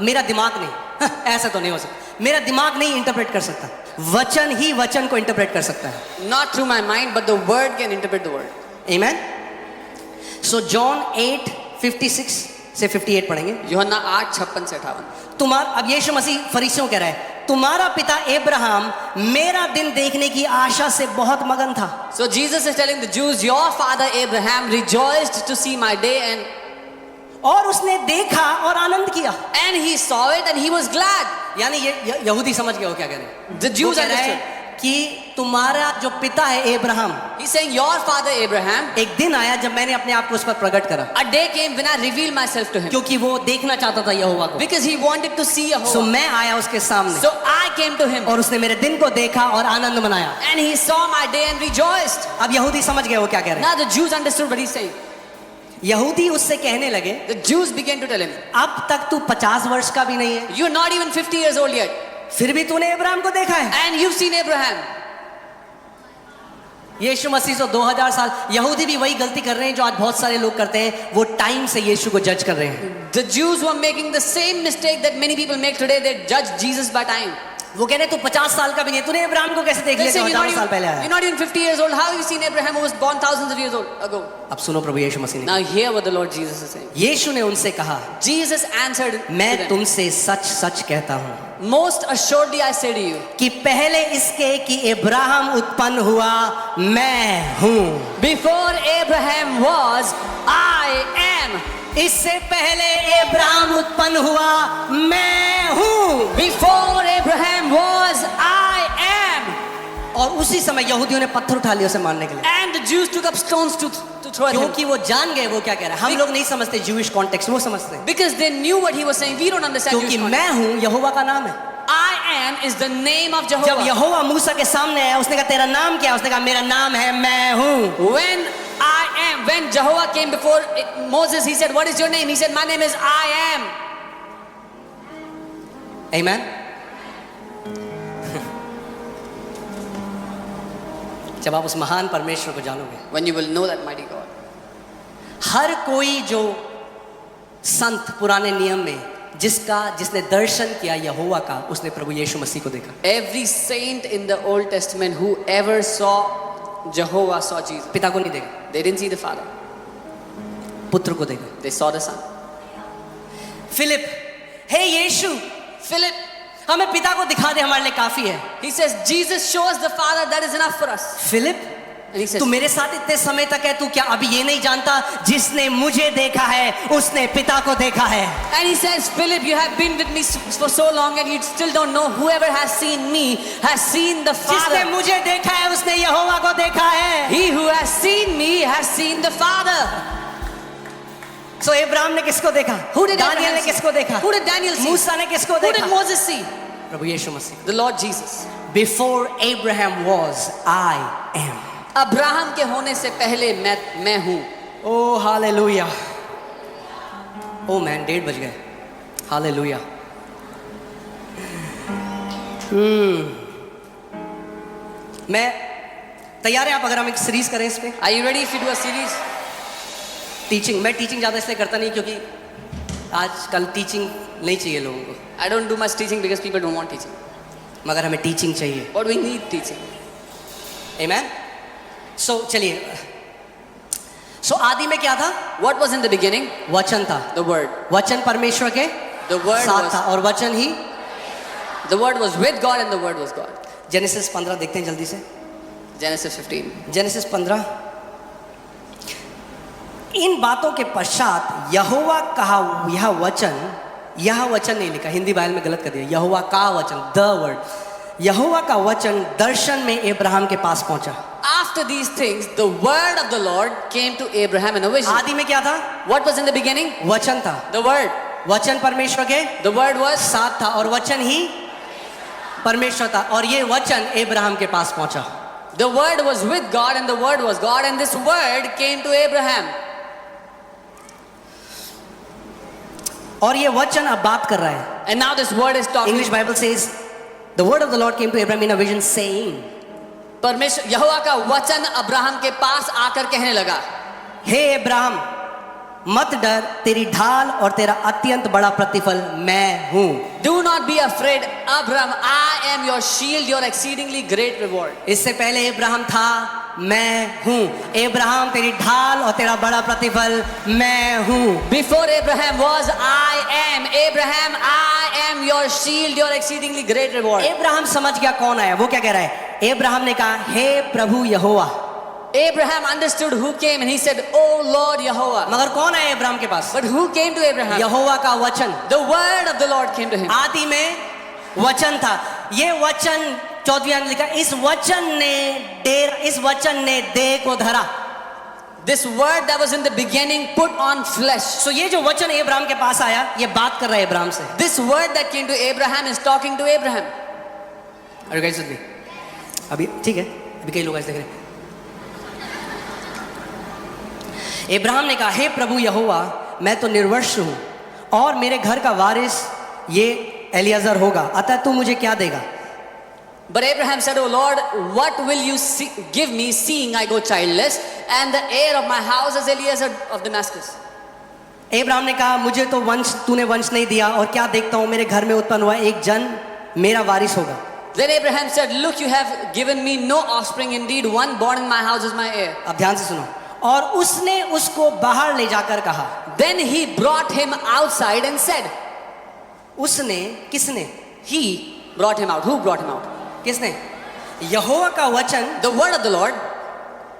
मेरा दिमाग नहीं, ऐसा तो नहीं हो सकता, मेरा दिमाग नहीं इंटरप्रेट कर सकता, वचन ही वचन को इंटरप्रेट कर सकता है। Not through my mind, but the word can interpret the word. Amen. So John 8:56 से 58 पढ़ेंगे। यूहन्ना 8:56 से 58। तुम्हारा, अब यीशु मसीह फरीसियों कह रहा है, तुम्हारा पिता अब्राहम मेरा दिन देखने की आशा से बहुत मगन था। So Jesus is telling the Jews, your father Abraham rejoiced to see my day, और उसने देखा और आनंद किया। and he saw it and he was glad. यानी ये यहूदी समझ गए हो क्या कह रहे हैं? The Jews वो कह रहे understood. हैं कि तुम्हारा जो पिता है Abraham, He's saying, your father Abraham, एक दिन आया जब मैंने अपने आप को उस पर प्रकट करा, a day came when I revealed myself to him. क्योंकि वो देखना चाहता था यहोवा को। Because he wanted to see so Jehovah. मैं आया उसके सामने, So I came to him और उसने मेरे दिन को देखा और आनंद मनाया। and he saw my day and rejoiced. अब यहूदी समझ गए वो क्या कह रहे हैं? Now the Jews understood what he's saying. यहूदी उससे कहने लगे, The Jews began to tell him, अब तक तू 50 वर्ष का भी नहीं है, you're not even 50 years old yet, फिर भी तूने अब्राहम को देखा है। and you've seen Abraham. यीशु मसीह से 2000 साल, यहूदी भी वही गलती कर रहे हैं जो आज बहुत सारे लोग करते हैं, वो टाइम से यीशु को जज कर रहे हैं। The Jews were making the same mistake that many people make today. They judge Jesus by time. वो कह रहे हैं तू 50 साल का भी नहीं, तूने अब्राहम को कैसे देख They लिया say, जो you're 1000 साल पहले you're आया? not even 50 years old. How have you seen Abraham who was born thousands of years ago? अब सुनो प्रभु यीशु मसीह ने, Now hear what the Lord Jesus is saying. यीशु ने उनसे कहा, Jesus answered to मैं them, तुमसे सच सच कहता हूँ most assuredly I say to you, कि पहले इसके कि अब्राहम उत्पन्न हुआ मैं हूँ। before Abraham was, I am. इससे पहले अब्राहम उत्पन्न हुआ मैं हूँ। Before Abraham was, I am. और उसी समय यहूदियों ने पत्थर उठा लिया उसे मारने के लिए, And the Jews took up stones to throw at him. क्योंकि वो जान गए वो क्या कह रहा है। हम लोग नहीं समझते ज्यूइश कॉन्टेक्स्ट, वो समझते हैं, Because they knew what he was saying. We don't understand. क्योंकि Jewish मैं हूँ यहोवा का नाम है। context. I am is the name of जब Jehovah. यहोवा मूसा के सामने आया, उसने कहा तेरा नाम क्या है? उसने कहा मेरा नाम है मैं हूँ। When I am, when Jehovah came before Moses, he said, what is your name? He said, my name is I am. Amen. जब आप उस महान परमेश्वर को जानोगे, When you will know that mighty God. हर कोई जो संत पुराने नियम में जिसने दर्शन किया यहोवा का, उसने प्रभु यीशु मसीह को देखा। Every saint in the Old Testament who ever saw Jehovah saw Jesus. पिता को नहीं देखा, They didn't see the Father. पुत्र को देखा। They saw the Son. Philip, हे यीशु, Philip, हमें पिता को दिखा दे, हमारे लिए काफी है। he says, Jesus, show us the Father, that is enough for us. Philip, And he says, तू मेरे साथ इतने समय तक है, तू क्या अभी ये नहीं जानता जिसने मुझे देखा है उसने पिता को देखा है? and he says, Philip, you have been with me for so long and you still don't know. Whoever has seen me has seen the जिसने Father. मुझे देखा है उसने यहोवा को देखा है। He who has seen me has seen the Father. So Abraham ने किसको देखा? Who did दानियल Abraham ने see? किसको देखा? Who did Daniel see? मूसा ने किसको Who देखा? did Moses see? प्रभु यीशु मसीह। The Lord Jesus. Before Abraham was, I am. Abraham के होने से पहले मैं हूँ। ओ हालेलुया। ओ मैन, 1:30 बज गए। हालेलुया। मैं तैयार है आप अगर हम एक सीरीज करें इस पे? Are you ready if we do a series? Teaching, मैं टीचिंग ज़्यादा इसलिए करता नहीं क्योंकि आजकल टीचिंग नहीं चाहिए लोगों को, I don't do much teaching because people don't want teaching. मगर हमें टीचिंग चाहिए। But we need teaching. आमेन। सो चलिए, सो आदि में क्या था? What was in the beginning? वचन था। The Word. वचन परमेश्वर के The Word साथ था was, और वचन ही। the Word was with God and the Word was God. Genesis 15 देखते हैं जल्दी से। Genesis 15. जेनेसिस 15। इन बातों के पश्चात यहोवा कहा, यह वचन नहीं लिखा, हिंदी बाइबल में गलत कर दिया, यहोवा का वचन, द वर्ड, यहोवा का वचन दर्शन में अब्राहम के पास पहुंचा। After these things, the word of the Lord came to Abraham in a vision. आदि में क्या था? What was in the beginning? वचन था। The Word. वचन परमेश्वर के The Word was, साथ था और वचन ही परमेश्वर था, और ये वचन अब्राहम के पास पहुंचा। the Word was with God and the Word was God, and this Word came to Abraham. और ये वचन अब बात कर रहा है। And now this Word is talking. English Bible says the word of the Lord came to Abraham in a vision saying, परमेश्वर यहोवा का वचन अब्राहम के पास आकर कहने लगा, हे अब्राहम, मत डर, तेरी ढाल और तेरा अत्यंत बड़ा प्रतिफल मैं हूं। Do not be afraid, Abraham. I am your shield, your exceedingly great reward. इससे पहले अब्राहम था, मैं हूं। अब्राहम तेरी ढाल और तेरा बड़ा प्रतिफल मैं हूं। Before Abraham was, I am. Abraham, I am your shield, your exceedingly great reward. Abraham समझ गया कौन आया। वो क्या कह रहा है? अब्राहम ने कहा, हे प्रभु यहोवा। Abraham understood who came and he said, Oh Lord Jehovah. मगर कौन आया अब्राहम के पास? But who came to Abraham? यहोवा का वचन। The word of the Lord came to him. आदि में वचन था। ये वचन 14वीं आयत में लिखा, इस वचन ने देह को धरा। This word that was in the beginning put on flesh. सो ये जो वचन अब्राहम के पास आया, ये बात कर रहा है अब्राहम से। This word that came to Abraham is talking to Abraham. Are you guys with me? अभी ठीक है, अभी कई लोग ऐसे देख रहे हैं। अब्राहम ने कहा, हे प्रभु यहोवा, मैं तो निर्वंश हूं और मेरे घर का वारिस ये एलियाजर होगा, अतः तू मुझे क्या देगा? But Abraham said, Oh Lord, what will you give me, seeing I go childless, and the heir of my house is Eliezer of Damascus? Abraham ने कहा, मुझे तो तूने वंश नहीं दिया और क्या देखता हूं, मेरे घर में उत्पन्न हुआ एक जन मेरा वारिस होगा। Then Abraham said, Look, you have given me no offspring, indeed one born in my house is my heir. अब ध्यान से सुनो। और उसने उसको बाहर ले जाकर कहा। Then he brought him outside and said, उसने, किसने? He brought him out. Who brought him out? किसने? यहोवा का वचन। The word of the Lord.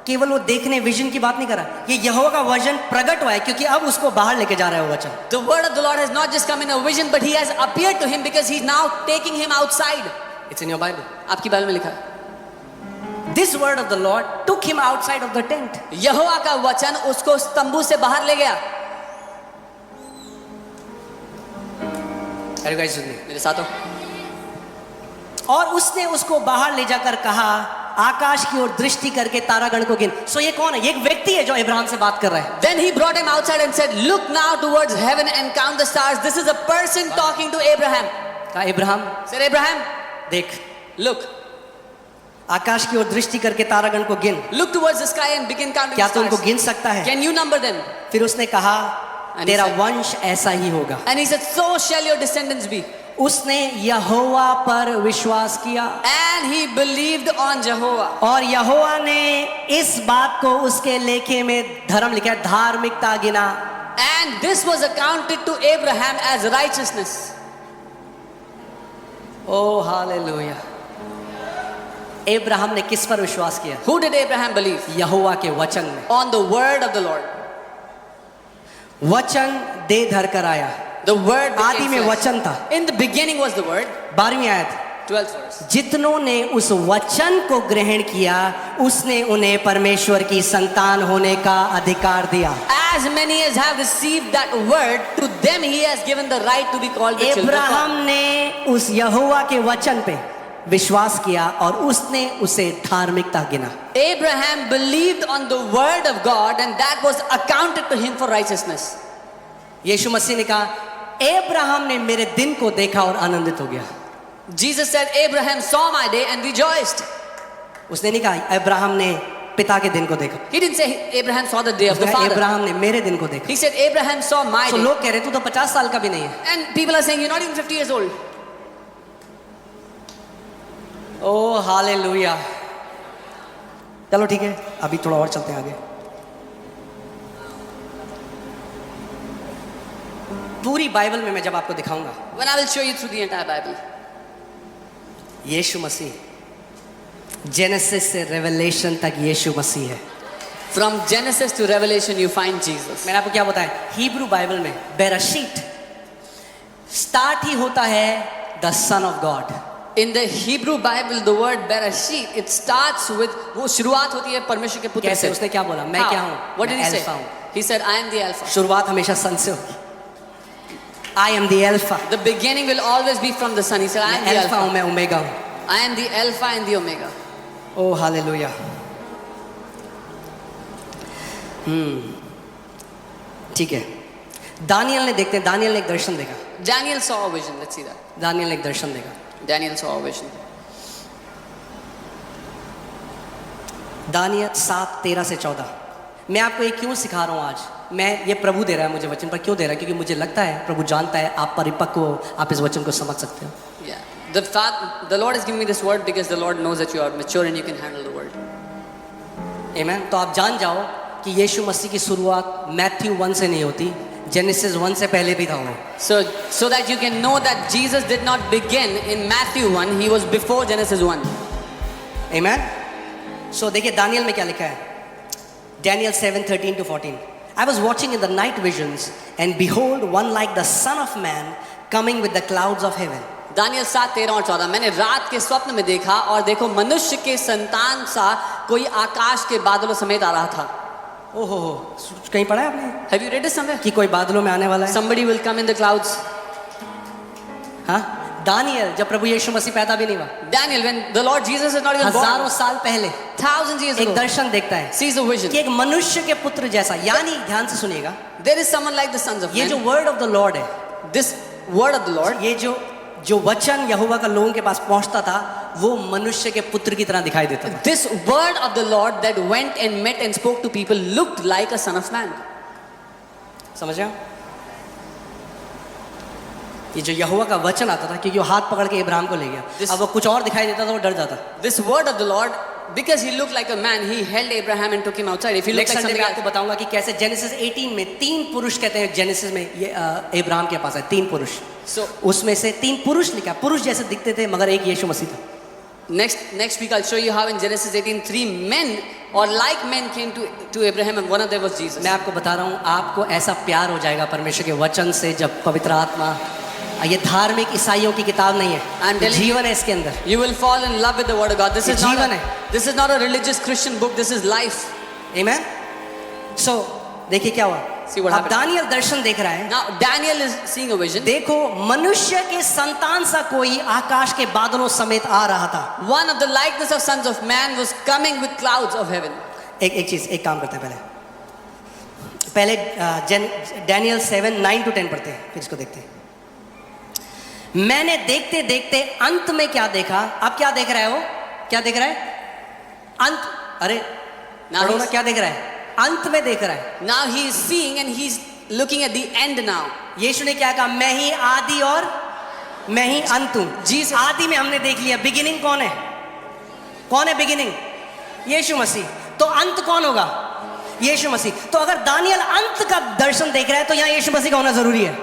केवल वो देखने विजन की बात नहीं कर रहा, ये यहोवा का वचन प्रकट हुआ है, क्योंकि अब उसको बाहर लेके जा रहा है वो वचन। The word of the Lord has not just come in a vision, but he has appeared to him because he's now taking him outside. It's in your Bible. आपकी बाइबल में लिखा है। This word of the Lord took him outside of the tent. यहोवा का वचन उसको तंबू से बाहर ले गया। Are you guys with me? मेरे साथ हो? और उसने उसको बाहर ले जाकर कहा, आकाश की ओर दृष्टि करके तारागण को गिन। सो ये कौन है? ये एक व्यक्ति है जो अब्राहम से बात कर रहा है। Then he brought him outside and said, Look now towards heaven and count the stars. This is a person talking to Abraham. कहा, अब्राहम Said Abraham, देख, look, आकाश की ओर दृष्टि करके तारागण को गिन। look towards the sky and begin counting क्या the तू उनको stars. गिन सकता है? Can you number them? फिर उसने कहा, And he तेरा said- वंश ऐसा ही होगा। And he said, So shall your descendants be. उसने यहोवा पर विश्वास किया And he believed on Jehovah. और यहोवा ने इस बात को उसके लेखे में धर्म लिखा, धार्मिकता गिना। And this was accounted to Abraham as righteousness. Oh hallelujah. Abraham ने किस पर विश्वास किया? Who did Abraham believe? यहोवा के वचन में। On the word of the Lord. वचन दे धर कर आया। The word आदि became में flesh. वचन था। In the beginning was the word. 12वीं आयत, 12th verse. जितनों ने उस वचन को ग्रहण किया, उसने उन्हें परमेश्वर की संतान होने का अधिकार दिया। As many as have received that word, to them he has given the right to be called the children of Abraham God. ने उस यहोवा के वचन पे विश्वास किया और उसने उसे धार्मिकता गिना। Abraham believed on the word of God and that was accounted to him for righteousness. यीशु मसीह ने कहा, अब्राहम ने मेरे दिन को देखा और आनंदित हो गया। Jesus said, Abraham saw my day and rejoiced. उसने नहीं कहा अब्राहम ने पिता के दिन को देखा, He didn't say Abraham saw the day of the उसने कहा, father. अब्राहम ने मेरे दिन को देखा। He said Abraham saw my तो day. लोग कह रहे तू तो 50 साल का भी नहीं है। And people are saying you're not even 50 years old. O hallelujah. चलो ठीक है, अभी थोड़ा और चलते हैं आगे। पूरी बाइबल में मैं जब आपको दिखाऊंगा, When I will show you through the entire Bible. यीशु मसीह, जेनेसिस से रेवलेशन तक यीशु मसीह है। From Genesis to Revelation you find Jesus. मैंने आपको क्या बताया? हिब्रू बाइबल में बेराशीत स्टार्ट ही होता है the son of God. In the Hebrew Bible, the word Bereshit, it starts with, वो शुरुआत होती है परमेश्वर के पुत्र कैसे? से। उसने क्या बोला? मैं How? क्या हूँ? What did मैं he say? अल्फा हूँ। He said, I am the Alpha. शुरुआत हमेशा सन से होगी। I am the alpha. The beginning will always be from the Son. He said, I am मैं the अल्फा हूँ, Alpha. मैं ओमेगा हूँ। I am the Alpha and the Omega. Oh hallelujah. ठीक है, दानियल ने, देखते हैं, दानियल ने एक दर्शन देखा। Daniel saw a vision. Let's see that. Daniel ने एक दर्शन देखा। Daniel saw a vision. Daniel 7:13 से 14। मैं आपको ये क्यों सिखा रहा हूँ आज? मैं ये प्रभु दे रहा है मुझे वचन पर, क्यों दे रहा है? क्योंकि मुझे लगता है प्रभु जानता है आप परिपक्व हो, आप इस वचन को समझ सकते हो. Yeah. The Lord is giving me this word because the Lord knows that you are mature and you can handle the word. आमेन. तो आप जान जाओ कि यीशु मसीह की शुरुआत मैथ्यू 1 से नहीं होती, जेनेसिस 1 से पहले भी था वो. So that you can know that Jesus did not begin in Matthew 1, he was before Genesis 1. आमेन. सो देखिए दानियल में क्या लिखा है. Daniel 7:13-14. I was watching in the night visions, and behold, one like the Son of Man coming with the clouds of heaven. Daniel 7, 13 और 14. मैंने रात के स्वप्न में देखा और देखो मनुष्य के संतान सा कोई आकाश के बादलों समेत आ रहा था. ओहो, कहीं पढ़ा है आपने Have you read it somewhere? कि कोई बादलों में आने वाला है? Somebody will come in the clouds. हाँ, दानियल जब प्रभु यीशु मसीह पैदा भी नहीं हुआ, Daniel, when the Lord Jesus is not even born, हजारों साल पहले thousands years एक ago, दर्शन देखता है sees a vision. कि एक मनुष्य के पुत्र जैसा, यानी ध्यान से सुनिएगा, There is someone like the sons of ये जो men. Word of the Lord है, This word of the Lord, ये जो वचन यहोवा का लोगों के पास पहुंचता था, वो मनुष्य के पुत्र की तरह दिखाई देता था. this word of the Lord that went and met and spoke to people looked like a son of man. समझ रहे हो? ये जो यहोवा का वचन आता था, क्योंकि वो हाथ पकड़ के इब्राहिम को ले गया, अब वो कुछ और दिखाई देता था, वो डर जाता. This word of the Lord, because he looked like a man, he held Abraham and took him outside. If he looked next like Sunday something में आपको else, बताऊंगा कि कैसे जेनेसिस 18 में 3 पुरुष कहते हैं. जेनेसिस में ये इब्राहिम के पास है 3 पुरुष, so उसमें से 3 पुरुष लिखा, पुरुष जैसे दिखते थे मगर एक यीशु मसीह था. next week I'll show you how in Genesis 18 3 men or like men came to Abraham and one of them was Jesus. मैं आपको बता रहा हूँ, आपको ऐसा प्यार हो जाएगा परमेश्वर के वचन से जब पवित्र आत्मा, ये धार्मिक ईसाइयों की किताब नहीं I'm है, telling जीवन है इसके अंदर. You will fall in love with the word of God. This is not जीवन a, है. this is not a religious Christian book. This is life. आमेन. सो देखिए क्या हुआ. See what अब happened. दानियल दर्शन देख रहा है. Now Daniel is seeing a vision. देखो मनुष्य के संतान सा कोई आकाश के बादलों समेत आ रहा था. One of the likeness of sons of man was coming with clouds of heaven. एक चीज, एक काम करते हैं पहले डैनियल 7:9-10 पढ़ते हैं, फिर इसको देखते हैं. मैंने देखते देखते अंत में क्या देखा. अब क्या देख रहा है वो? क्या देख रहा है? अंत. अरे पढ़ो ना, क्या देख रहा है? अंत में देख रहा है. Now he is seeing and he's looking at the end now. यीशु ने क्या कहा? मैं ही आदि और मैं ही अंत हूं. Jesus. आदि में हमने देख लिया. बिगिनिंग कौन है? कौन है बिगिनिंग? यीशु मसीह. तो अंत कौन होगा? यीशु मसीह. तो अगर दानियल अंत का दर्शन देख रहा है तो यहाँ यीशु मसीह का होना जरूरी है.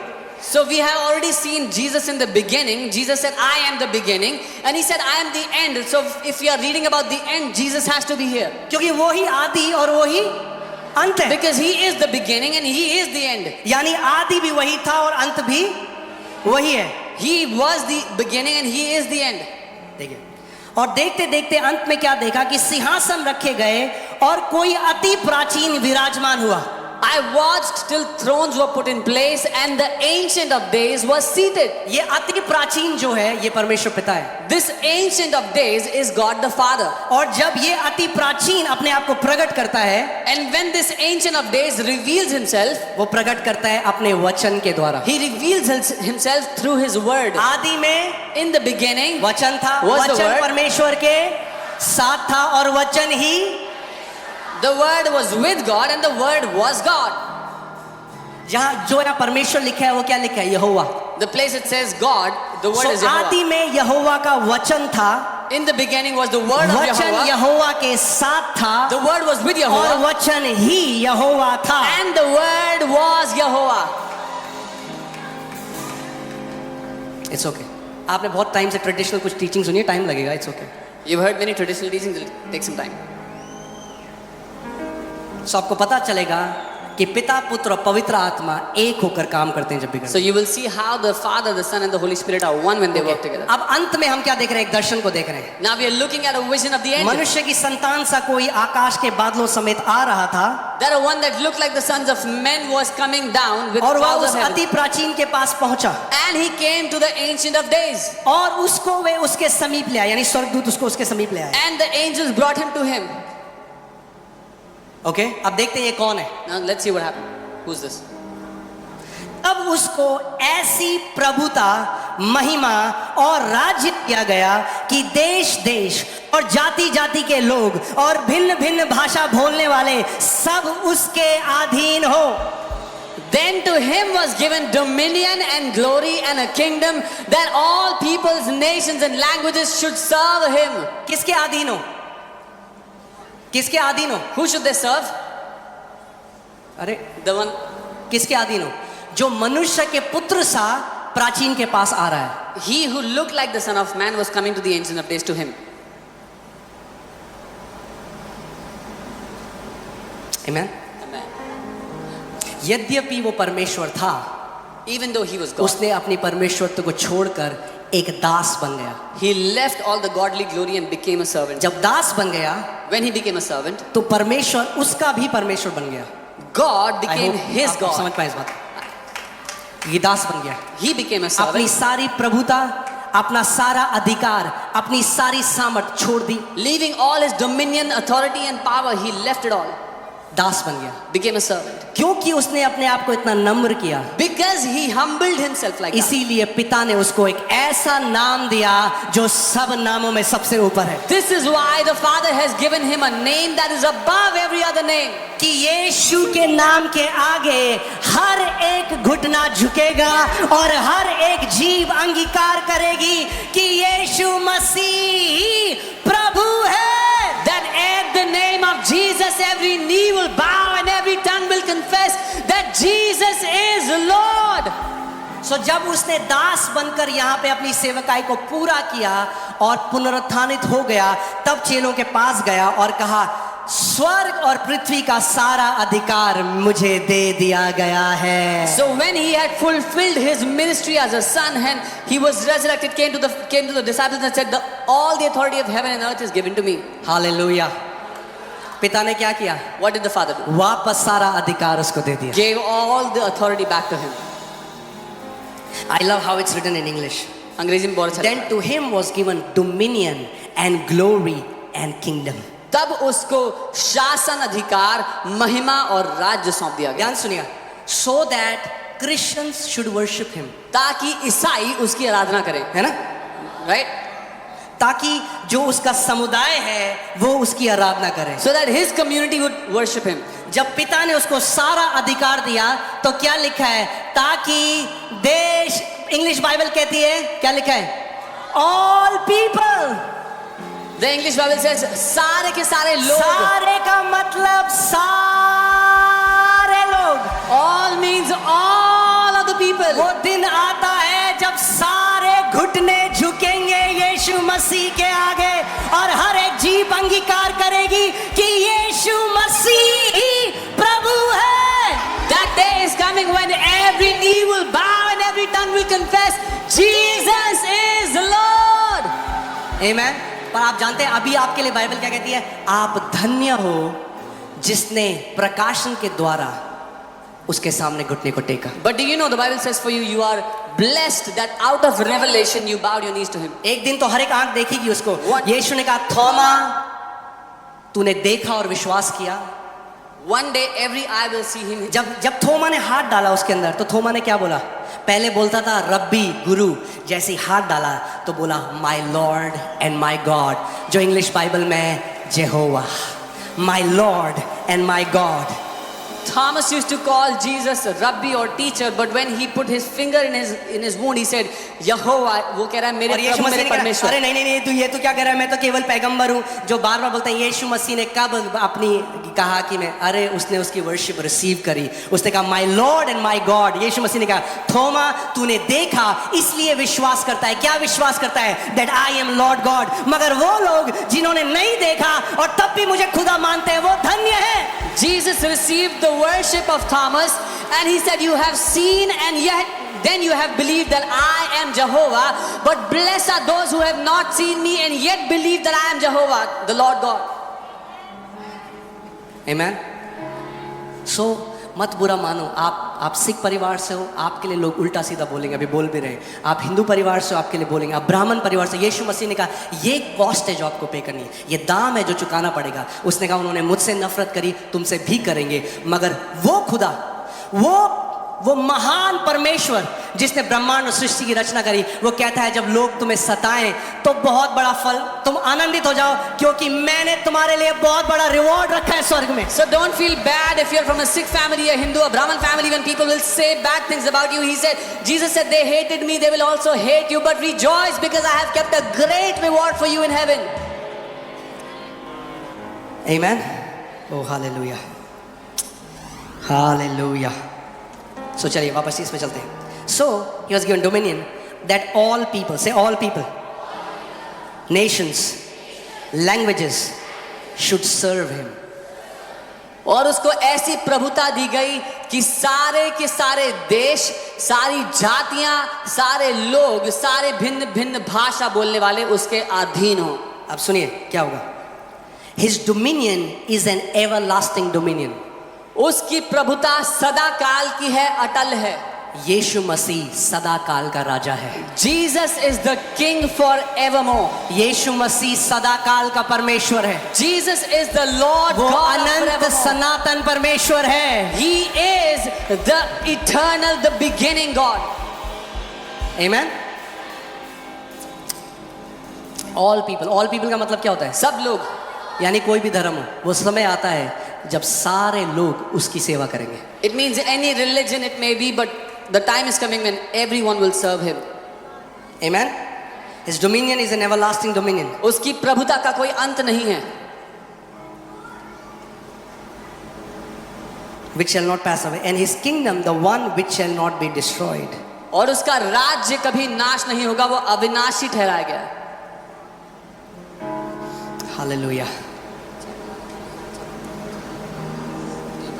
So we have already seen Jesus in the beginning. Jesus said, I am the beginning. And he said, I am the end. So if we are reading about the end, Jesus has to be here. क्योंकि वो ही आदि और वो ही अंत है. Because he is the beginning and he is the end. यानी आदि भी वही था और अंत भी वही है. He was the beginning and he is the end. देखिए, और देखते देखते अंत में क्या देखा कि सिंहासन रखे गए और कोई अति प्राचीन विराजमान हुआ. I watched till thrones were put in place and the ancient of days was seated. ये अति प्राचीन जो है ये परमेश्वर पिता है. This ancient of days is God the Father. और जब ये अति प्राचीन अपने आप को प्रकट करता है, And when this ancient of days reveals himself, वो प्रकट करता है अपने वचन के द्वारा. he reveals himself through his word. आदि में In the beginning वचन था, was the वचन word. परमेश्वर के साथ था और वचन ही. The word was with God and the word was God. जहाँ जो यहाँ परमेश्वर लिखा है वो क्या लिखा है? यहोवा. The place it says God, the word is आदि Jehovah. में यहोवा का वचन था. In the beginning was the word of वचन Jehovah. यहोवा के साथ था The word was with और Jehovah. वचन ही यहोवा था. And the word was Jehovah. It's okay. आपने बहुत टाइम से ट्रेडिशनल कुछ टीचिंग सुनी है, टाइम लगेगा. It's okay. You've heard many traditional teachings, it will take some time. सो आपको पता चलेगा कि पिता, पुत्र और पवित्र आत्मा एक होकर काम करते हैं जब भी. So you will see how the Father, the Son and the Holy Spirit are one when they work together. अब अंत में हम क्या देख रहे हैं? एक दर्शन को देख रहे हैं. Now we are looking at a vision of the end. मनुष्य की संतान सा कोई आकाश के बादलों समेत आ रहा था That one that looked like the sons of men was coming down with और वह clouds उस of heaven. अति प्राचीन के पास पहुंचा And he came to the ancient of days. और उसको वे उसके समीप ले आए, यानी स्वर्गदूत उसको उसके समीप ले आए. And the angels brought him to him. Okay, अब देखते हैं ये कौन है. Now let's see what happened. Who's this? तब उसको ऐसी प्रभुता, महिमा और राज्य दिया गया कि देश देश और जाति जाति के लोग और भिन्न भिन्न भाषा बोलने वाले सब उसके अधीन हो। Then to him was given dominion and glory and a kingdom that all peoples, nations and languages should serve him. किसके अधीन हो? किसके अधीन हो? Who should they serve? अरे The one, किसके अधीन हो? जो मनुष्य के पुत्र सा प्राचीन के पास आ रहा है। he who looked like the Son of Man was coming to the Ancient of Days to him. Amen? Amen. यद्यपि वो परमेश्वर था, Even though he was God, उसने अपनी परमेश्वरत्व को छोड़कर एक दास बन गया। he left all the godly glory and became a servant. जब दास बन गया When he became a servant, तो परमेश्वर उसका भी परमेश्वर बन गया। God I became hope his आप God. समझ पाए इस बात। ये दास बन गया। He became a अपनी servant, सारी प्रभुता, अपना सारा अधिकार, अपनी सारी सामर्थ छोड़ दी, leaving all his dominion, authority and power. He left it all, दास बन गया। became a servant. क्योंकि उसने अपने आप को इतना नम्र किया, Because he humbled himself like that. इसीलिए पिता ने उसको एक ऐसा नाम दिया जो सब नामों में सबसे ऊपर है। This is why the Father has given him a name that is above every other name. कि यीशु के नाम के आगे हर एक घुटना झुकेगा और हर एक जीभ अंगीकार करेगी कि यीशु मसीह ही प्रभु है। That at the name of Jesus every knee will bow and every tongue will confess that Jesus is Lord. सो जब उसने दास बनकर यहाँ पे अपनी सेवकाई को पूरा किया और पुनरुत्थानित हो गया, तब चेलों के पास गया और कहा, स्वर्ग और पृथ्वी का सारा अधिकार मुझे दे दिया गया है। So when he had fulfilled his ministry as a son and he was resurrected, came to the disciples and said, all the authority of heaven and earth is given to me. Hallelujah. पिता ने क्या किया? What did the Father do? वापस सारा अधिकार उसको दे दिया। Gave all the authority back to him. I love how it's written in English. अंग्रेजी में बहुत अच्छा Then to him was given dominion and glory and kingdom. तब उसको शासन, अधिकार, महिमा और राज्य सौंप दिया गया, ध्यान सुनिएगा, so that Christians should worship him, ताकि ईसाई उसकी आराधना करें, है ना? right? ताकि जो उसका समुदाय है वो उसकी आराधना करे। So that his community would worship him. जब पिता ने उसको सारा अधिकार दिया तो क्या लिखा है? ताकि देश, इंग्लिश बाइबल कहती है, क्या लिखा है? All people. The English Bible says सारे के सारे लोग. सारे का मतलब सारे लोग। All means all of the people. वो दिन आता है जब सारे घुटने झुकेंगे यीशु मसीह के आगे और हर एक जीभ अंगीकार करेगी कि यीशु मसीह ही प्रभु है। That day is coming when every knee will bow and every tongue will confess Jesus is Lord. आमेन। पर आप जानते हैं अभी आपके लिए बाइबल क्या कहती है? आप धन्य हो जिसने प्रकाशन के द्वारा उसके सामने घुटने को टेका। But do you know the Bible says for you, you are blessed that out of revelation you bowed your knees to him. एक दिन तो हर एक आंख देखेगी उसको। What? यीशु ने कहा, थोमा तूने देखा और विश्वास किया। One day every eye will see him. जब थोमा ने हाथ डाला उसके अंदर तो थोमा ने क्या बोला? पहले बोलता था रब्बी, गुरु, जैसे ही हाथ डाला तो बोला my Lord and my God, जो इंग्लिश बाइबल में जेहोवा, my Lord and my God. Thomas used to call Jesus Rabbi or teacher, but when he put his finger in his wound, he said Yehovah. वो कह रहा है मेरे और यीशु प्रभु, मसीह मेरे ने कहा, परमेश्वर. अरे नहीं तू ये तो क्या कह रहा है, मैं तो केवल पैगंबर हूँ। जो बार बार बोलते हैं यीशु मसीह ने कब अपनी कहा कि मैं, अरे उसने उसकी वर्शिप रिसीव करी, उसने कहा my Lord and my God. यीशु मसीह ने कहा थोमा तूने देखा इसलिए विश्वास करता है। क्या विश्वास करता है? That I am Lord God. मगर वो लोग जिन्होंने नहीं देखा और तब भी मुझे खुदा मानते हैं वो धन्य है। Jesus received the worship of Thomas and he said, you have seen and yet then you have believed that I am Jehovah, but blessed are those who have not seen me and yet believe that I am Jehovah, the Lord God. Amen. So मत बुरा मानो। आप सिख परिवार से हो, आपके लिए लोग उल्टा सीधा बोलेंगे, अभी बोल भी रहे हैं। आप हिंदू परिवार से हो, आपके लिए बोलेंगे। आप ब्राह्मण परिवार से, यीशु मसीह ने कहा ये कॉस्ट है जो आपको पे करनी है, ये दाम है जो चुकाना पड़ेगा। उसने कहा उन्होंने मुझसे नफरत करी, तुमसे भी करेंगे, मगर वो खुदा, वो वो महान परमेश्वर जिसने ब्रह्मांड और सृष्टि की रचना करी, वो कहता है जब लोग तुम्हें सताएं तो बहुत बड़ा फल, तुम आनंदित हो जाओ क्योंकि मैंने तुम्हारे लिए बहुत बड़ा रिवॉर्ड रखा है स्वर्ग में. So don't feel bad if you're from a Sikh family, a Hindu, a Brahmin family, when people will say bad things about you. He said, Jesus said, they hated me, they will also hate you, but rejoice because I have kept a great reward for you in heaven. Amen. Oh hallelujah. Hallelujah. So चलिए वापस इसमें चलते हैं. So he was given dominion that all people, say all people, nations, languages should serve him. और उसको ऐसी प्रभुता दी गई कि सारे के सारे देश, सारी जातियां, सारे लोग, सारे भिन्न भिन्न भाषा बोलने वाले उसके अधीन हो. अब सुनिए क्या होगा. His dominion is an everlasting dominion. उसकी प्रभुता सदा काल की है, अटल है. यीशु मसीह सदा काल का राजा है. Jesus is the king forevermore. यीशु मसीह सदा काल का परमेश्वर है. Jesus is the Lord वो God अनंत forevermore. सनातन परमेश्वर है. He is the eternal, the beginning God. Amen. All people. All people का मतलब क्या होता है? सब लोग, यानी कोई भी धर्म हो, वो समय आता है जब सारे लोग उसकी सेवा करेंगे. it means any religion it may be, but the time is coming when everyone will serve him. Amen. His dominion is an everlasting dominion. उसकी प्रभुता का कोई अंत नहीं है. Which shall not pass away, and his kingdom the one which shall not be destroyed. और उसका राज्य कभी नाश नहीं होगा, वो अविनाशी ठहराया गया है. Hallelujah.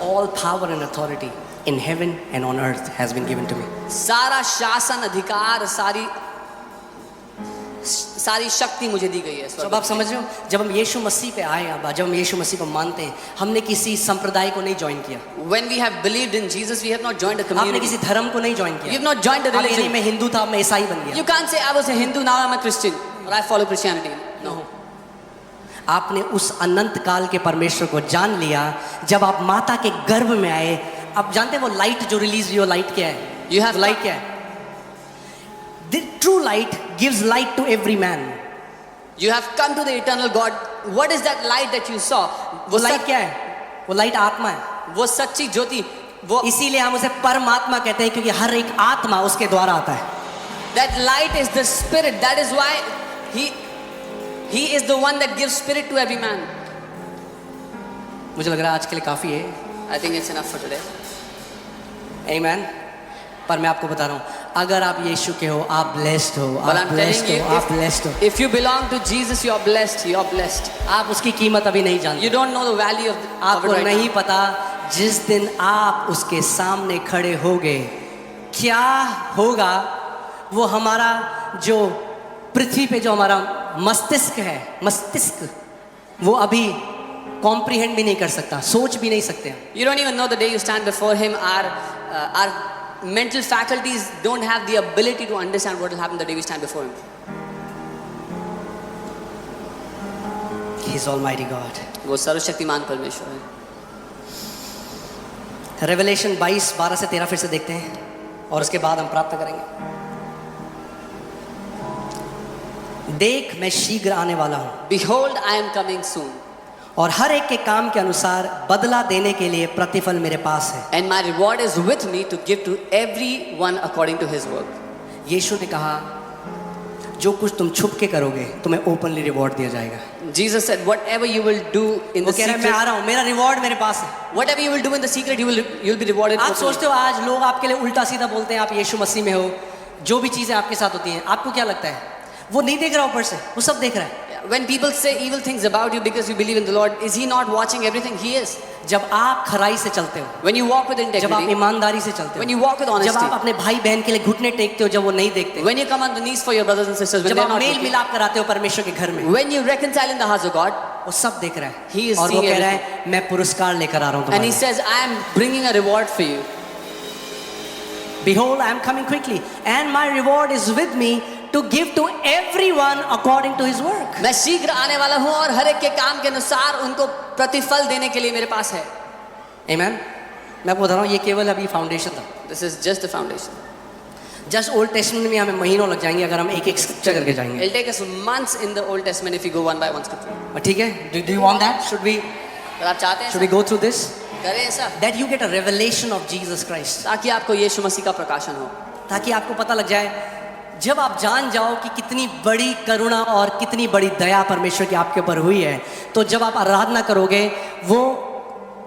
All power and authority in heaven and on earth has been given to me. सारा शासन, अधिकार, सारी शक्ति मुझे दी गई है. तो अब आप समझ रहे हो, जब हम यीशु मसीह पे आए, अब जब हम यीशु मसीह को मानते हैं, हमने किसी संप्रदाय को नहीं ज्वाइन किया. When we have believed in Jesus, we have not joined a आपने community. किसी धर्म को नहीं ज्वाइन You किया. have not joined a अब ये नहीं religion. मैं हिंदू था, अब मैं ईसाई बन गया. You can't say I was a Hindu, now I'm a Christian, or I follow Christianity. No. आपने उस अनंत काल के परमेश्वर को जान लिया जब आप माता के गर्भ में आए. आप जानते हैं वो लाइट जो रिलीज हुई, वो लाइट क्या है? You have लाइट क्या है? The true light gives light to every man. You have come to the eternal God. What is that light that you saw? वो लाइट क्या है? वो लाइट आत्मा है. वो सच्ची ज्योति, वो इसीलिए हम उसे परमात्मा कहते हैं क्योंकि हर एक आत्मा उसके द्वारा आता है. that light is the spirit. That is why he is the one that gives spirit to every man. मुझे लग रहा है आज के लिए काफी है. I think it's enough for today. Amen. पर मैं आपको बता रहा हूँ, अगर आप यीशु के हो, आप ब्लेस्ड हो, But आप I'm ब्लेस्ड telling हो, you, आप ब्लेस्ड हो. if you belong to Jesus, you are blessed. You are blessed. आप उसकी कीमत अभी नहीं जानते. You don't know the value of it आपको right नहीं now. पता जिस दिन आप उसके सामने खड़े होगे क्या होगा. वो हमारा जो पृथ्वी पे जो हमारा मस्तिष्क है, मस्तिष्क वो अभी कॉम्प्रिहेंड भी नहीं कर सकता, सोच भी नहीं सकते. You don't even know the day you stand before Him. Our mental faculties don't have the ability to understand what will happen the day we stand before Him. He is Almighty God. वो सर्वशक्तिमान परमेश्वर है. Revelation 22:12 से 13 फिर से देखते हैं और उसके बाद हम प्राप्त करेंगे. देख मैं शीघ्र आने वाला हूं Behold, I am coming soon, और हर एक के काम के अनुसार बदला देने के लिए प्रतिफल मेरे पास है. and my reward is with me to give to everyone according to his work. यीशु ने कहा जो कुछ तुम छुप के करोगे तुम्हें ओपनली रिवॉर्ड दिया जाएगा. Jesus said, whatever you will do in वो the कह रहा है मैं आ secret, रहा हूँ, मेरा रिवॉर्ड मेरे पास है. whatever you will do in the secret, you'll be rewarded. आप openly. सोचते हो आज लोग आपके लिए उल्टा सीधा बोलते हैं, आप यीशु मसीह में हो, जो भी चीजें आपके साथ होती हैं, आपको क्या लगता है? वो नहीं देख रहा ऊपर से, वो सब देख रहा है. When people say evil things about you because you believe in the Lord, is He not watching everything? He is. जब आप खराई से चलते हो, When you walk with जब आप integrity, ईमानदारी से चलते when हो, you walk with जब honesty, आप अपने भाई बहन के लिए घुटने टेकते हो जब वो नहीं देखते, when you come on the knees for your brothers and sisters, when जब they're आप not मेल looking, मिलाप कराते हो परमेश्वर के घर में, when you reconcile in the house of God, वो सब देख रहा है. He is और वो seeing कह रहा है मैं पुरस्कार लेकर आ रहा हूँ and He तुम्हारे. says, I am bringing a reward for you. Behold, I am coming quickly, and my reward is with me to give to everyone according to his work. मैं शीघ्र आने वाला हूँ और हर एक के काम के अनुसार उनको प्रतिफल देने के लिए मेरे पास है. Amen. मैं आपको बता रहा हूँ ये केवल अभी फाउंडेशन था. This is just the foundation. Just old testament में हमें महीनों लग जाएंगे अगर हम एक एक स्क्रिप्चर करके जाएंगे। It'll take us months in the Old Testament if you go one by one scripture. ठीक है? Do you want that? Should we अगर आप चाहते हैं go through this? करें ऐसा, That you get a revelation of Jesus Christ. ताकि आपको यीशु मसीह का प्रकाशन हो, ताकि आपको पता लग जाए, जब आप जान जाओ कि कितनी बड़ी करुणा और कितनी बड़ी दया परमेश्वर की आपके ऊपर हुई है, तो जब आप आराधना करोगे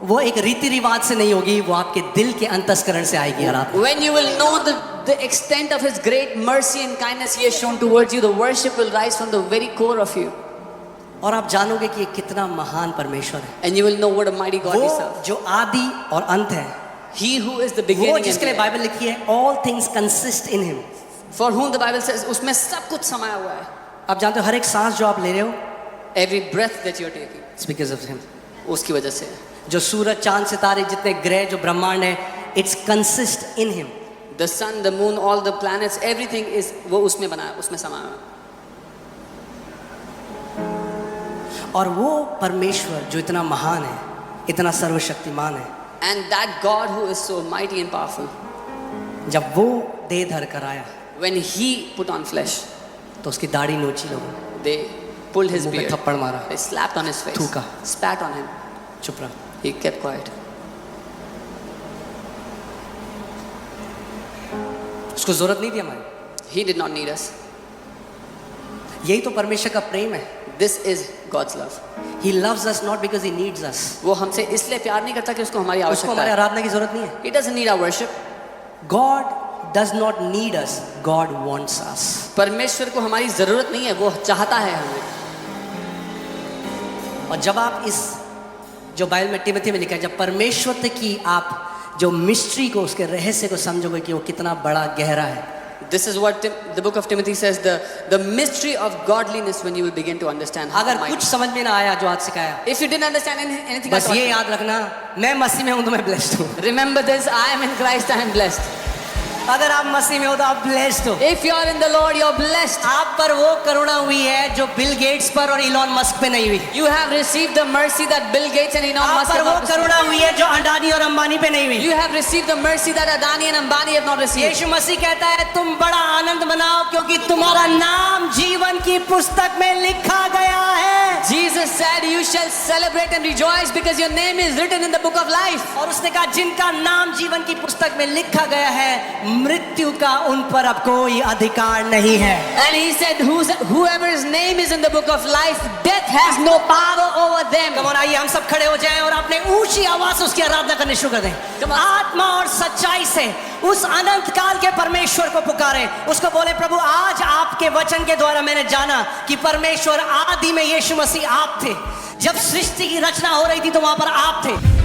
वो एक रीति रिवाज से नहीं होगी, वो आपके दिल के अंतस्करण से आएगी आराधना। When you will know the extent of His great mercy and kindness He has shown towards you, the worship will rise from the very core of you. और आप जानोगे कि ये कितना महान परमेश्वर है। And you will know what a mighty God we वो serve. जो आदि और अंत है, He who is the वो beginning and जिसके लिए the end. बाइबल लिखी है, all things consist in him। For whom the Bible says उसमें सब कुछ समाया हुआ है. आप जानते हो हर एक सांस जो आप ले रहे हो, Every breath that you are taking, it's because of him। उसकी वजह से. जो सूरज, चांद, सितारे, जितने ग्रह, जो ब्रह्मांड है, it's consist in him। The sun, the moon, all the planets, everything is वो उसमें बनाया, उसमें समाया हुआ है. और वो परमेश्वर जो इतना महान है, इतना सर्वशक्तिमान है, And that God who is so mighty and powerful, जब वो देह धर कर आया, when He put on flesh, तो उसकी दाढ़ी नोची लोगों, they pulled His मुंह पे beard, थप्पड़ मारा, they slapped on His face, थूका। spat on Him. चुप रहा। He kept quiet. उसको जरूरत नहीं थी हमारी। He did not need us. यही तो परमेश्वर का प्रेम है। This is God's love. He loves us not because he needs us। वो हमसे इसलिए प्यार नहीं करता कि उसको हमारी उसको आवश्यकता हमारी है. आराधना की जरूरत नहीं है। He doesn't need our worship. God does not need us, God wants us। परमेश्वर को हमारी जरूरत नहीं है, वो चाहता है हमें. और जब आप इस जो बाइबल में तिमोथी में लिखा है, जब परमेश्वर की आप जो मिस्ट्री को, उसके रहस्य को समझोगे कि वो कितना बड़ा गहरा है। This is what the book of Timothy says, the mystery of godliness, when you will begin to understand how अगर mighty. कुछ समझ में ना आया जो आज सिखाया, If you didn't understand anything, I बस taught ये you, याद रखना, मैं मसीह में हूं तो मैं ब्लेस्ड हूं। remember this: I am in Christ, I am blessed. अगर आप मसीह में हो तो आप ब्लेस्ड हो। If you are in the Lord, you are blessed. आप पर वो करुणा हुई है जो बिल गेट्स पर और इलॉन मस्क पे नहीं हुई। You have received the mercy that Bill Gates and Elon आप Musk पर have वो not received. करुणा हुई है जो अडानी और अंबानी पे नहीं हुई। You have received the mercy that Adani and Ambani have not received. यीशु मसीह कहता है, तुम बड़ा आनंद मनाओ क्योंकि तुम्हारा नाम जीवन की पुस्तक में लिखा गया है। Jesus said, you shall celebrate and rejoice because your name is written in the book of life. और उसने कहा, जिनका नाम जीवन की पुस्तक में लिखा गया है, मृत्यु का उन पर अब कोई अधिकार नहीं है। And he said, whoever's name is in the book of life, death has no power over them. Come on, आइए हम सब खड़े हो जाएं और अपने ऊंची आवाज से उसकी आराधना करनी शुरू कर दें। Come on. आत्मा और सच्चाई से उस अनंत काल के परमेश्वर को पुकारें। उसको बोले, प्रभु आज आपके वचन के द्वारा मैंने जाना कि परमेश्वर आदि में यीशु मसीह आप थे। जब सृष्टि की रचना हो रही थी तो वहां पर आप थे।